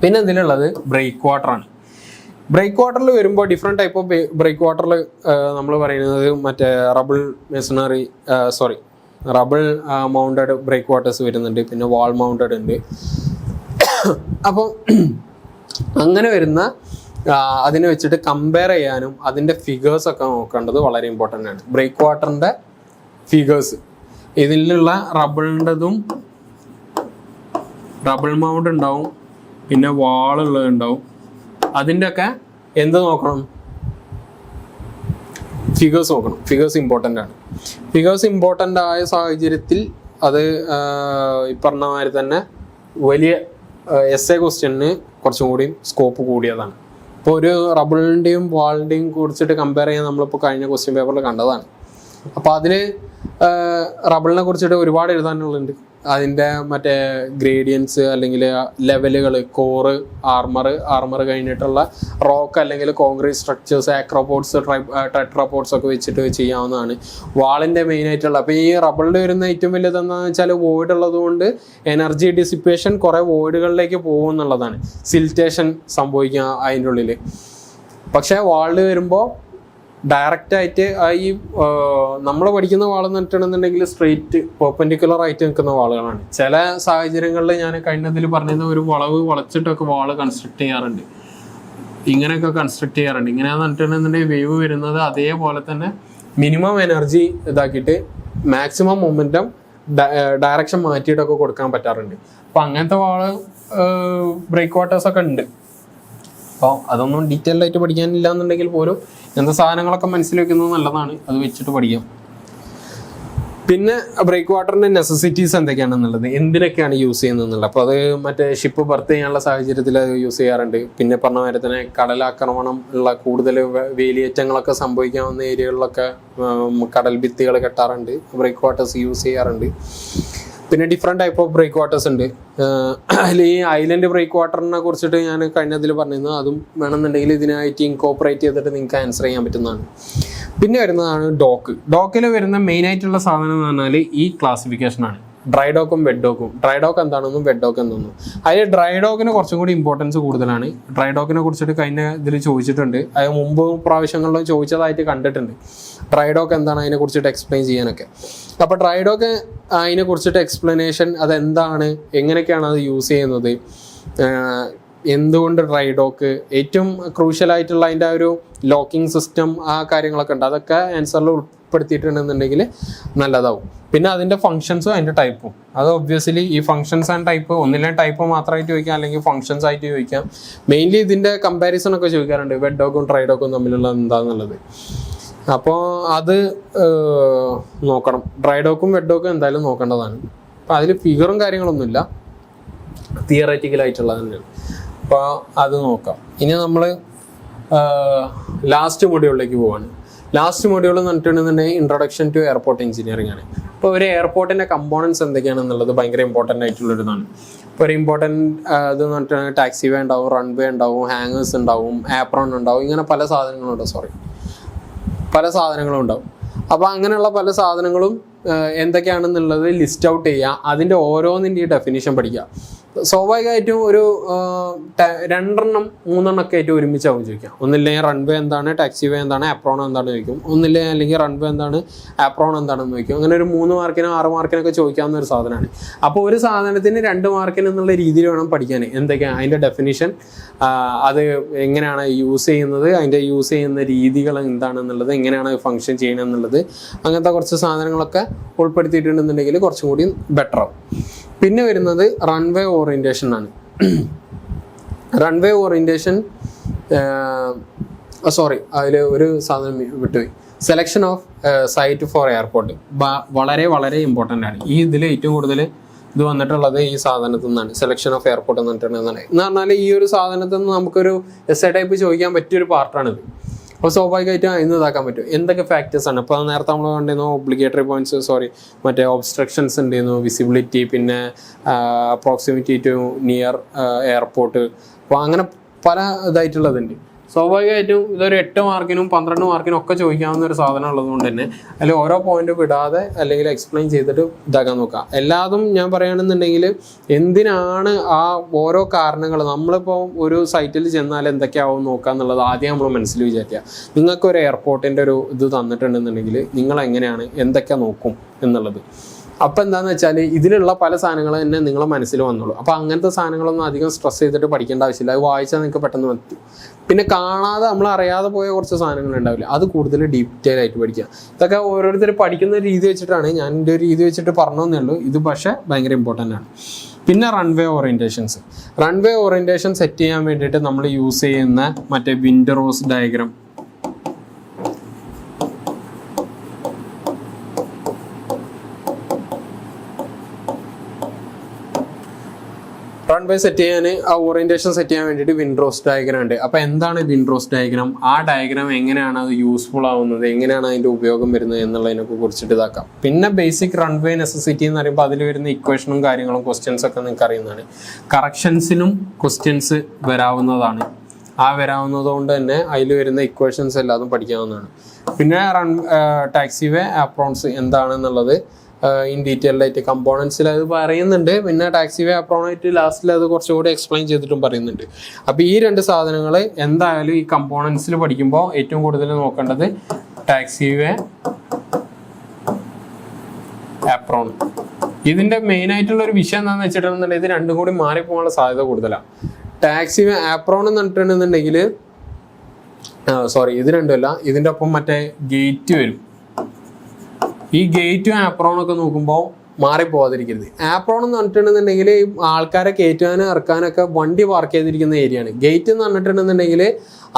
പിന്നെ ഇതിലുള്ളത് ബ്രേക്ക് വാട്ടറാണ്. ബ്രേക്ക് വാട്ടറിൽ വരുമ്പോൾ ഡിഫറെൻറ്റ് ടൈപ്പ് ഓഫ് ബ്രേക്ക് വാട്ടറിൽ നമ്മൾ പറയുന്നത് മറ്റേ റബിൾ മൗണ്ടഡ് ബ്രേക്ക് വാട്ടേഴ്സ് വരുന്നുണ്ട്. പിന്നെ വാൾ മൗണ്ടഡ് ഉണ്ട്. അപ്പോൾ അങ്ങനെ വരുന്ന അതിനെ വെച്ചിട്ട് കമ്പയർ ചെയ്യാനും അതിൻ്റെ ഫിഗേഴ്സൊക്കെ നോക്കേണ്ടത് വളരെ ഇമ്പോർട്ടൻ്റ് ആണ്. ബ്രേക്ക് വാട്ടറിൻ്റെ ഫിഗേഴ്സ്, ഇതിലുള്ള റബിളിൻ്റെതും റബിൾ മൗണ്ട് ഉണ്ടാവും, പിന്നെ വാളുള്ളത് ഉണ്ടാവും. അതിൻ്റെ ഒക്കെ എന്ത് നോക്കണം? ഫിഗേഴ്സ് നോക്കണം. ഫിഗേഴ്സ് ഇമ്പോർട്ടൻ്റ് ആണ്. ഫിഗേഴ്സ് ഇമ്പോർട്ടൻ്റ് ആയ സാഹചര്യത്തിൽ അത് ഈ പറഞ്ഞ മാതിരി തന്നെ വലിയ എസ്എ ക്വസ്റ്റ്യന് കുറച്ചും കൂടി സ്കോപ്പ് കൂടിയതാണ്. ഇപ്പോൾ ഒരു റബിളിൻ്റെയും വാളിൻ്റെയും കുറിച്ചിട്ട് കമ്പയർ ചെയ്യാൻ നമ്മളിപ്പോൾ കഴിഞ്ഞ ക്വസ്റ്റ്യൻ പേപ്പറിൽ കണ്ടതാണ്. അപ്പോൾ അതിൽ റബിളിനെ കുറിച്ചിട്ട് ഒരുപാട് എഴുതാനുള്ളുണ്ട്. അതിൻ്റെ മറ്റേ ഗ്രേഡിയൻസ് അല്ലെങ്കിൽ ലെവലുകൾ, കോറ്, ആർമർ കഴിഞ്ഞിട്ടുള്ള റോക്ക് അല്ലെങ്കിൽ കോൺക്രീറ്റ് സ്ട്രക്ചേഴ്സ്, ആക്രോപോഡ്സ്, ടെട്രാപോഡ്സ് ഒക്കെ വെച്ചിട്ട് ചെയ്യാവുന്നതാണ്. വാളിൻ്റെ മെയിനായിട്ടുള്ള. അപ്പോൾ ഈ റബിളിൽ വരുന്ന ഏറ്റവും വലുത് എന്താണെന്ന് വെച്ചാൽ വോയിഡ് ഉള്ളത് കൊണ്ട് എനർജി ഡിസിപ്പേഷൻ കുറേ വോയിഡുകളിലേക്ക് പോകും എന്നുള്ളതാണ്. സിൽറ്റേഷൻ സംഭവിക്കുക അതിൻ്റെ ഉള്ളിൽ. പക്ഷേ വാളിൽ വരുമ്പോൾ ഡയറക്റ്റായിട്ട് ഈ നമ്മൾ പഠിക്കുന്ന വാളെന്ന് പറഞ്ഞിട്ടുണ്ടെന്നുണ്ടെങ്കിൽ സ്ട്രെയിറ്റ് പെർപെൻഡിക്കുലർ ആയിട്ട് നിൽക്കുന്ന വാളുകളാണ്. ചില സാഹചര്യങ്ങളിൽ ഞാൻ കഴിഞ്ഞതിൽ പറഞ്ഞിരുന്ന ഒരു വളവ് വളച്ചിട്ടൊക്കെ വാള് കൺസ്ട്രക്ട് ചെയ്യാറുണ്ട്. ഇങ്ങനെയൊക്കെ കൺസ്ട്രക്ട് ചെയ്യാറുണ്ട്. ഇങ്ങനെയാണെന്ന് പറഞ്ഞിട്ടുണ്ടെന്നുണ്ടെങ്കിൽ വേവ് വരുന്നത് അതേപോലെ തന്നെ മിനിമം എനർജി ഇതാക്കിയിട്ട് മാക്സിമം മൊമെൻറ്റം ഡയറക്ഷൻ മാറ്റിയിട്ടൊക്കെ കൊടുക്കാൻ പറ്റാറുണ്ട്. അപ്പോൾ അങ്ങനത്തെ വാള് ബ്രേക്ക് വാട്ടേഴ്സൊക്കെ ഉണ്ട്. അപ്പോൾ അതൊന്നും ഡീറ്റെയിൽഡ് ആയിട്ട് പഠിക്കാനില്ല എന്നുണ്ടെങ്കിൽ പോലും ഇങ്ങനത്തെ സാധനങ്ങളൊക്കെ മനസ്സിൽ വെക്കുന്നത് നല്ലതാണ്. അത് വെച്ചിട്ട് പഠിക്കാം. പിന്നെ ബ്രേക്ക് വാട്ടറിൻ്റെ നെസസിറ്റീസ് എന്തൊക്കെയാണെന്നുള്ളത്, എന്തിനൊക്കെയാണ് യൂസ് ചെയ്യുന്നത് എന്നുള്ളത്. അപ്പോൾ അത് മറ്റേ ഷിപ്പ് ബർത്ത് ചെയ്യാനുള്ള സാഹചര്യത്തിൽ അത് യൂസ് ചെയ്യാറുണ്ട്. പിന്നെ പറഞ്ഞ മാതിരി തന്നെ കടലാക്രമണം ഉള്ള കൂടുതൽ വേലിയേറ്റങ്ങളൊക്കെ സംഭവിക്കാവുന്ന ഏരിയകളിലൊക്കെ കടൽ ഭിത്തികൾ കെട്ടാറുണ്ട്. ബ്രേക്ക് വാട്ടേഴ്സ് യൂസ് ചെയ്യാറുണ്ട്. പിന്നെ different type of breakwaters ഉണ്ട്. അതിൽ ഈ ഐലൻഡ് ബ്രേക്ക് വാട്ടറിനെ കുറിച്ചിട്ട് ഞാൻ കഴിഞ്ഞതിൽ പറഞ്ഞിരുന്നു. അതും വേണമെന്നുണ്ടെങ്കിൽ ഇതിനായിട്ട് ഇൻകോപ്പറേറ്റ് ചെയ്തിട്ട് നിങ്ങൾക്ക് ആൻസർ ചെയ്യാൻ പറ്റുന്നതാണ്. പിന്നെ വരുന്നതാണ് ഡോക്ക്. ഡോക്കിൽ വരുന്ന മെയിനായിട്ടുള്ള സാധനം എന്ന് പറഞ്ഞാൽ ഈ ക്ലാസിഫിക്കേഷനാണ്. ഡ്രൈ ഡോക്കും വെഡ് ഡോക്കും. ഡ്രൈ ഡോക്ക് എന്താണെന്നും വെഡ് ഡോക്ക് എന്താണെന്നും. അതിൽ ഡ്രൈ ഡോക്കിന് കുറച്ചും കൂടി ഇമ്പോർട്ടൻസ് കൂടുതലാണ്. ഡ്രൈ ഡോക്കിനെ കുറിച്ചിട്ട് കഴിഞ്ഞ ഇതിൽ ചോദിച്ചിട്ടുണ്ട്. അത് മുമ്പ് പ്രാവശ്യങ്ങളിലും ചോദിച്ചതായിട്ട് കണ്ടിട്ടുണ്ട്. ഡ്രൈ ഡോക്ക് എന്താണ്, അതിനെ കുറിച്ചിട്ട് എക്സ്പ്ലെയിൻ ചെയ്യാനൊക്കെ. അപ്പോൾ ഡ്രൈ ഡോക്ക് അതിനെ കുറിച്ചിട്ട് എക്സ്പ്ലനേഷൻ, അതെന്താണ്, എങ്ങനെയൊക്കെയാണ് അത് യൂസ് ചെയ്യുന്നത്, എന്തുകൊണ്ട് ഡ്രൈ ഡോക്ക്, ഏറ്റവും ക്രൂഷ്യലായിട്ടുള്ള അതിൻ്റെ ഒരു ലോക്കിംഗ് സിസ്റ്റം, ആ കാര്യങ്ങളൊക്കെ ഉണ്ട്. അതൊക്കെ ആൻസറിൽ ഉൾപ്പെടുത്തിയിട്ടുണ്ടെന്നുണ്ടെങ്കിൽ നല്ലതാവും. പിന്നെ അതിൻ്റെ ഫങ്ഷൻസും അതിൻ്റെ ടൈപ്പും. അത് ഒബ്വിയസ്ലി ഈ ഫങ്ഷൻസ് ആൻഡ് ടൈപ്പ് ഒന്നില്ലെങ്കിൽ ടൈപ്പ് മാത്രമായിട്ട് ചോദിക്കാം, അല്ലെങ്കിൽ ഫങ്ഷൻസ് ആയിട്ട് ചോദിക്കാം. മെയിൻലി ഇതിൻ്റെ കമ്പാരിസൺ ഒക്കെ ചോദിക്കാറുണ്ട്, വെഡ് ഡോക്കും ഡ്രൈ ഡോക്കും തമ്മിലുള്ള എന്താണെന്നുള്ളത്. അപ്പോൾ അത് നോക്കണം. ഡ്രൈ ഡോക്കും വെഡ് ഡോക്കും എന്തായാലും നോക്കേണ്ടതാണ്. അപ്പോൾ അതിൽ ഫിഗറും കാര്യങ്ങളൊന്നുമില്ല, തിയററ്റിക്കലായിട്ടുള്ളത് തന്നെയാണ്. അപ്പോൾ അത് നോക്കാം. ഇനി നമ്മൾ ലാസ്റ്റ് മൊഡ്യൂളിലേക്ക് പോവാണ്. ലാസ്റ്റ് മൊഡ്യൂൾ എന്ന് പറഞ്ഞിട്ടുണ്ടെന്നുണ്ടെങ്കിൽ ഇൻട്രൊഡക്ഷൻ ടു എയർപോർട്ട് എഞ്ചിനീയറിംഗ് ആണ്. ഇപ്പോൾ ഒരു എയർപോർട്ടിൻ്റെ കമ്പോണൻസ് എന്തൊക്കെയാണെന്നുള്ളത് ഭയങ്കര ഇമ്പോർട്ടൻ്റ് ആയിട്ടുള്ളൊരിതാണ്. ഇപ്പോൾ ഒരു ഇമ്പോർട്ടൻറ്റ് ഇതെന്ന് പറഞ്ഞിട്ടുണ്ടെങ്കിൽ ടാക്സി വേ ഉണ്ടാവും, റൺവേ ഉണ്ടാവും, ഹാങ്ങേഴ്സ് ഉണ്ടാവും, ആപ്രോൺ ഉണ്ടാവും, ഇങ്ങനെ പല സാധനങ്ങളും ഉണ്ടാവും. അപ്പോൾ അങ്ങനെയുള്ള പല സാധനങ്ങളും എന്തൊക്കെയാണെന്നുള്ളത് ലിസ്റ്റ് ഔട്ട് ചെയ്യുക. അതിൻ്റെ ഓരോന്നിൻ്റെ ഡെഫിനിഷൻ പഠിക്കുക. സ്വാഭാവികമായിട്ടും ഒരു 2 3 ഒക്കെ ആയിട്ട് ഒരുമിച്ചാവും ചോദിക്കാം. ഒന്നില്ലെങ്കിൽ റൺവേ എന്താണ്, ടാക്സി വേ എന്താണ്, ആപ്രോൺ എന്താണെന്ന് ചോദിക്കും. അല്ലെങ്കിൽ റൺവേ എന്താണ്, ആപ്രോൺ എന്താണെന്ന് ചോദിക്കും. അങ്ങനെ ഒരു 3 മാർക്കിനോ 6 മാർക്കിനൊക്കെ ചോദിക്കാവുന്ന ഒരു സാധനമാണ്. അപ്പോൾ ഒരു സാധനത്തിന് 2 മാർക്കിന് എന്നുള്ള രീതിയിൽ വേണം പഠിക്കാൻ. എന്തൊക്കെയാണ് അതിൻ്റെ ഡെഫിനിഷൻ, അത് എങ്ങനെയാണ് യൂസ് ചെയ്യുന്നത്, അതിൻ്റെ യൂസ് ചെയ്യുന്ന രീതികൾ എന്താണെന്നുള്ളത്, എങ്ങനെയാണ് ഫങ്ഷൻ ചെയ്യണമെന്നുള്ളത്, അങ്ങനത്തെ കുറച്ച് സാധനങ്ങളൊക്കെ ഉൾപ്പെടുത്തിയിട്ടുണ്ടെന്നുണ്ടെങ്കിൽ കുറച്ചും കൂടി ബെറ്റർ ആവും. പിന്നെ വരുന്നത് റൺവേ ഓറിയൻറ്റേഷൻ ആണ്. റൺവേ ഓറിയൻറ്റേഷൻ, സോറി അതിൽ ഒരു സാധനം വിട്ടുപോയി. Selection of site for airport വളരെ വളരെ ഇമ്പോർട്ടൻ്റ് ആണ്. ഈ ഇതിൽ ഏറ്റവും കൂടുതൽ ഇത് വന്നിട്ടുള്ളത് ഈ സാധനത്തിൽ നിന്നാണ്. സെലക്ഷൻ ഓഫ് എയർപോർട്ട് എന്ന് പറഞ്ഞാൽ ഈ ഒരു സാധനത്തിൽ നിന്ന് നമുക്കൊരു എസ് എ ടൈപ്പ് ചോദിക്കാൻ പറ്റിയൊരു പാർട്ടാണിത്. അപ്പോൾ സ്വാഭാവികമായിട്ടും ഇന്ന് ഇതാക്കാൻ പറ്റും. എന്തൊക്കെ ഫാക്ടേഴ്സ് ആണ് ഇപ്പോൾ നേരത്തെ നമ്മൾ കണ്ടിരുന്നു, ഒബ്ലിഗേറ്ററി പോയിന്റ്സ്, മറ്റേ ഒബ്സ്ട്രക്ഷൻസ് ഉണ്ടായിരുന്നു, വിസിബിലിറ്റി, പിന്നെ പ്രോക്സിമിറ്റി ടു നിയർ എയർപോർട്ട്. അപ്പോൾ അങ്ങനെ പല ഇതായിട്ടുള്ളതുണ്ട്. സ്വാഭാവികമായിട്ടും ഇതൊരു 8 മാർക്കിനും 12 മാർക്കിനും ഒക്കെ ചോദിക്കാവുന്ന ഒരു സാധനം ഉള്ളതുകൊണ്ട് തന്നെ അതിൽ ഓരോ പോയിന്റ് വിടാതെ അല്ലെങ്കിൽ എക്സ്പ്ലെയിൻ ചെയ്തിട്ട് ഇതാക്കാൻ നോക്കുക. എല്ലാതും ഞാൻ പറയുകയാണെന്നുണ്ടെങ്കിൽ എന്തിനാണ് ആ ഓരോ കാരണങ്ങൾ, നമ്മളിപ്പോൾ ഒരു സൈറ്റിൽ ചെന്നാൽ എന്തൊക്കെയാവും നോക്കുക എന്നുള്ളത് ആദ്യം നമ്മൾ മനസ്സിൽ വിചാരിക്കുക. നിങ്ങൾക്കൊരു എയർപോർട്ടിൻ്റെ ഒരു ഇത് തന്നിട്ടുണ്ടെന്നുണ്ടെങ്കിൽ നിങ്ങൾ എങ്ങനെയാണ് എന്തൊക്കെ നോക്കും എന്നുള്ളത്. അപ്പം എന്താണെന്ന് വെച്ചാൽ ഇതിലുള്ള പല സാധനങ്ങൾ തന്നെ നിങ്ങളെ മനസ്സിൽ വന്നോളൂ. അപ്പോൾ അങ്ങനത്തെ സാധനങ്ങളൊന്നും അധികം സ്ട്രെസ് ചെയ്തിട്ട് പഠിക്കേണ്ട ആവശ്യമില്ല. അത് വായിച്ചാൽ നിങ്ങൾക്ക് പെട്ടെന്ന് പറ്റും. പിന്നെ കാണാതെ നമ്മൾ അറിയാതെ പോയ കുറച്ച് സാധനങ്ങൾ ഉണ്ടാവില്ല, അത് കൂടുതൽ ഡീറ്റെയിൽ ആയിട്ട് പഠിക്കുക. ഇതൊക്കെ ഓരോരുത്തർ പഠിക്കുന്ന രീതി വെച്ചിട്ടാണ്, ഞാൻ എൻ്റെ ഒരു രീതി വെച്ചിട്ട് പറഞ്ഞതേ ഉള്ളൂ. ഇത് പക്ഷേ ഭയങ്കര ഇമ്പോർട്ടൻ്റ് ആണ്. പിന്നെ റൺവേ ഓറിയൻറ്റേഷൻ സെറ്റ് ചെയ്യാൻ വേണ്ടിയിട്ട് നമ്മൾ യൂസ് ചെയ്യുന്ന മറ്റേ വിൻഡറോസ് ഡയഗ്രാം. റൺവേ സെറ്റ് ചെയ്യാൻ, ആ ഓറിയൻറ്റേഷൻ സെറ്റ് ചെയ്യാൻ വേണ്ടിയിട്ട് വിൻഡ്രോസ് ഡയഗ്രാം ഉണ്ട്. അപ്പോൾ എന്താണ് വിൻഡ്രോസ് ഡയഗ്രാം, ആ ഡയഗ്രാം എങ്ങനെയാണ് അത് യൂസ്ഫുൾ ആവുന്നത്, എങ്ങനെയാണ് അതിൻ്റെ ഉപയോഗം വരുന്നത് എന്നുള്ളതിനൊക്കെ കുറിച്ചിട്ട് ഇതാക്കാം. പിന്നെ ബേസിക് റൺവേ നെസസിറ്റി എന്ന് പറയുമ്പോൾ അതിൽ വരുന്ന ഇക്വേഷനും കാര്യങ്ങളും ക്വസ്റ്റ്യൻസ് ഒക്കെ നിങ്ങൾക്ക് അറിയുന്നതാണ്. കറക്ഷൻസിനും ക്വസ്റ്റ്യൻസ് വരാവുന്നതാണ്. വരാവുന്നത് കൊണ്ട് തന്നെ അതിൽ വരുന്ന ഇക്വേഷൻസ് എല്ലാതും പഠിക്കാവുന്നതാണ്. പിന്നെ ടാക്സിവേ ആപ്രോൺസ് എന്താണെന്നുള്ളത് ഇൻ ഡീറ്റെയിൽഡ് ആയിട്ട് കമ്പോണൻസിൽ അത് പറയുന്നുണ്ട്. പിന്നെ ടാക്സിവേ ആപ്രോണായിട്ട് ലാസ്റ്റിൽ അത് കുറച്ചും കൂടി എക്സ്പ്ലെയിൻ ചെയ്തിട്ടും പറയുന്നുണ്ട്. അപ്പോൾ ഈ 2 സാധനങ്ങൾ എന്തായാലും ഈ കമ്പോണൻസിൽ പഠിക്കുമ്പോൾ ഏറ്റവും കൂടുതൽ നോക്കേണ്ടത് ടാക്സിവേ ആപ്രോൺ. ഇതിൻ്റെ മെയിൻ ആയിട്ടുള്ള ഒരു വിഷയം എന്താണെന്ന് വെച്ചിട്ടുണ്ടെന്നുണ്ടെങ്കിൽ ഇത് രണ്ടും കൂടി മാറിപ്പോകാനുള്ള സാധ്യത കൂടുതലാണ്. ടാക്സിവേ ആപ്രോൺ എന്ന് പറഞ്ഞിട്ടുണ്ടെന്നുണ്ടെങ്കിൽ ഇത് രണ്ടുമല്ല, ഇതിൻ്റെ ഒപ്പം മറ്റേ ഗേറ്റ് വരും. ഈ ഗേറ്റും ആപ്രോണൊക്കെ നോക്കുമ്പോൾ മാറിപ്പോകാതിരിക്കരുത്. ആപ്രോൺ എന്ന് പറഞ്ഞിട്ടുണ്ടെന്നുണ്ടെങ്കിൽ ആൾക്കാരെ കയറ്റാനും ഇറക്കാനൊക്കെ വണ്ടി പാർക്ക് ചെയ്തിരിക്കുന്ന ഏരിയയാണ്. ഗേറ്റ് എന്ന് പറഞ്ഞിട്ടുണ്ടെന്നുണ്ടെങ്കിൽ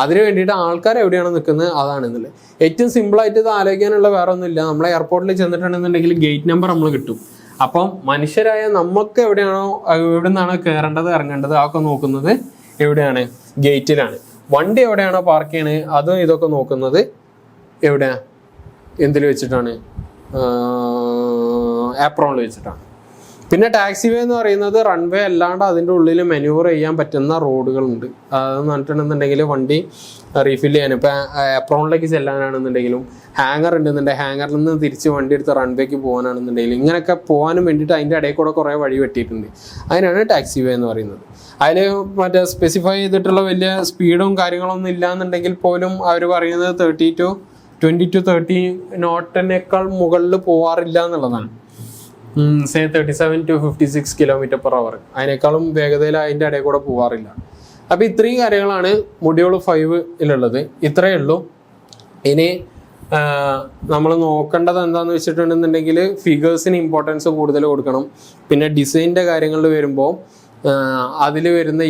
അതിന് വേണ്ടിയിട്ട് ആൾക്കാർ എവിടെയാണ് നിൽക്കുന്നത് അതാണെന്നുള്ളത്. ഏറ്റവും സിമ്പിളായിട്ട് ഇത് ആലോചിക്കാനുള്ള വേറെ ഒന്നുമില്ല. നമ്മളെ എയർപോർട്ടിൽ ചെന്നിട്ടുണ്ടെന്നുണ്ടെങ്കിൽ ഗേറ്റ് നമ്പർ നമ്മൾ കിട്ടും. അപ്പം മനുഷ്യരായ നമുക്ക് എവിടെ നിന്നാണോ കയറേണ്ടത് ഇറങ്ങേണ്ടത് അതൊക്കെ നോക്കുന്നത് എവിടെയാണ്? ഗേറ്റിലാണ്. വണ്ടി എവിടെയാണോ പാർക്ക് ചെയ്യണത് അതും ഇതൊക്കെ നോക്കുന്നത് എവിടെയാണ്? എന്തിൽ വെച്ചിട്ടാണ്? ആപ്രോണിൽ വെച്ചിട്ടാണ്. പിന്നെ ടാക്സിവേ എന്ന് പറയുന്നത് റൺവേ അല്ലാണ്ട് അതിൻ്റെ ഉള്ളിൽ മെനൂവർ ചെയ്യാൻ പറ്റുന്ന റോഡുകളുണ്ട്. അതെന്ന് പറഞ്ഞിട്ടുണ്ടെന്നുണ്ടെങ്കിൽ വണ്ടി റീഫിൽ ചെയ്യാൻ, ഇപ്പോൾ ആപ്രോണിലേക്ക് ചെല്ലാനാണെന്നുണ്ടെങ്കിലും ഹാങ്ങർ ഉണ്ടെന്നുണ്ടെങ്കിൽ ഹാങ്ങറിൽ നിന്ന് തിരിച്ച് വണ്ടി എടുത്ത് റൺവേക്ക് പോകാനാണെന്നുണ്ടെങ്കിലും ഇങ്ങനെയൊക്കെ പോകാനും വേണ്ടിയിട്ട് അതിൻ്റെ ഇടയിൽ കൂടെ കുറേ വഴി വെട്ടിയിട്ടുണ്ട്. അതിനാണ് ടാക്സിവേ എന്ന് പറയുന്നത്. അതിൽ മറ്റേ സ്പെസിഫൈ ചെയ്തിട്ടുള്ള വലിയ സ്പീഡും കാര്യങ്ങളൊന്നും ഇല്ലാന്നുണ്ടെങ്കിൽ പോലും അവർ പറയുന്നത് 20 to 30 നോട്ടിനേക്കാൾ മുകളിൽ പോവാറില്ല എന്നുള്ളതാണ്. 37 to 56 km/h. അതിനേക്കാളും വേഗതയിൽ അതിൻ്റെ ഇടയിൽ കൂടെ പോവാറില്ല. അപ്പോൾ ഇത്രയും കാര്യങ്ങളാണ് മൊഡ്യൂൾ 5-ലുള്ളത്. ഇത്രയേ ഉള്ളൂ. ഇനി നമ്മൾ നോക്കേണ്ടത് എന്താണെന്ന് വെച്ചിട്ടുണ്ടെന്നുണ്ടെങ്കിൽ ഫിഗേഴ്സിന് ഇമ്പോർട്ടൻസ് കൂടുതൽ കൊടുക്കണം. പിന്നെ ഡിസൈനിൻ്റെ കാര്യങ്ങളിൽ വരുമ്പോൾ അതിൽ വരുന്ന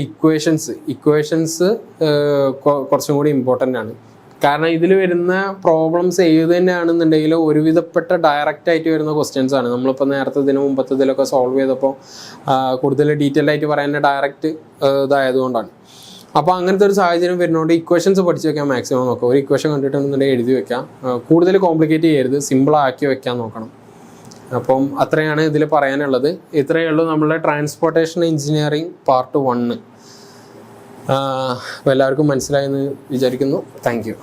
ഇക്വേഷൻസ് കുറച്ചും കൂടി ഇമ്പോർട്ടൻ്റ് ആണ്. കാരണം ഇതിൽ വരുന്ന പ്രോബ്ലംസ് ഏത് തന്നെയാണെന്നുണ്ടെങ്കിൽ ഒരുവിധപ്പെട്ട ഡയറക്റ്റ് ആയിട്ട് വരുന്ന ക്വസ്റ്റ്യൻസ് ആണ്. നമ്മളിപ്പോൾ നേരത്തെ മുമ്പത്തതിലൊക്കെ സോൾവ് ചെയ്തപ്പോൾ കൂടുതൽ ഡീറ്റെയിൽ ആയിട്ട് പറയാൻ ഡയറക്റ്റ് ഇതായതുകൊണ്ടാണ്. അപ്പോൾ അങ്ങനത്തെ ഒരു സാഹചര്യം വരുന്നതുകൊണ്ട് ഇക്വേഷൻസ് പഠിച്ച് വെക്കാൻ മാക്സിമം നോക്കാം. ഒരു ഇക്വേഷൻ കണ്ടിട്ടുണ്ടെന്നുണ്ടെങ്കിൽ എഴുതി വെക്കാം. കൂടുതൽ കോംപ്ലിക്കേറ്റ് ചെയ്യരുത്, സിമ്പിളാക്കി വെക്കാൻ നോക്കണം. അപ്പം അത്രയാണ് ഇതിൽ പറയാനുള്ളത്. ഇത്രയേ ഉള്ളൂ നമ്മളുടെ ട്രാൻസ്പോർട്ടേഷൻ എഞ്ചിനീയറിംഗ് പാർട്ട് 1. അപ്പോൾ എല്ലാവർക്കും മനസ്സിലായെന്ന് വിചാരിക്കുന്നു. Thank you.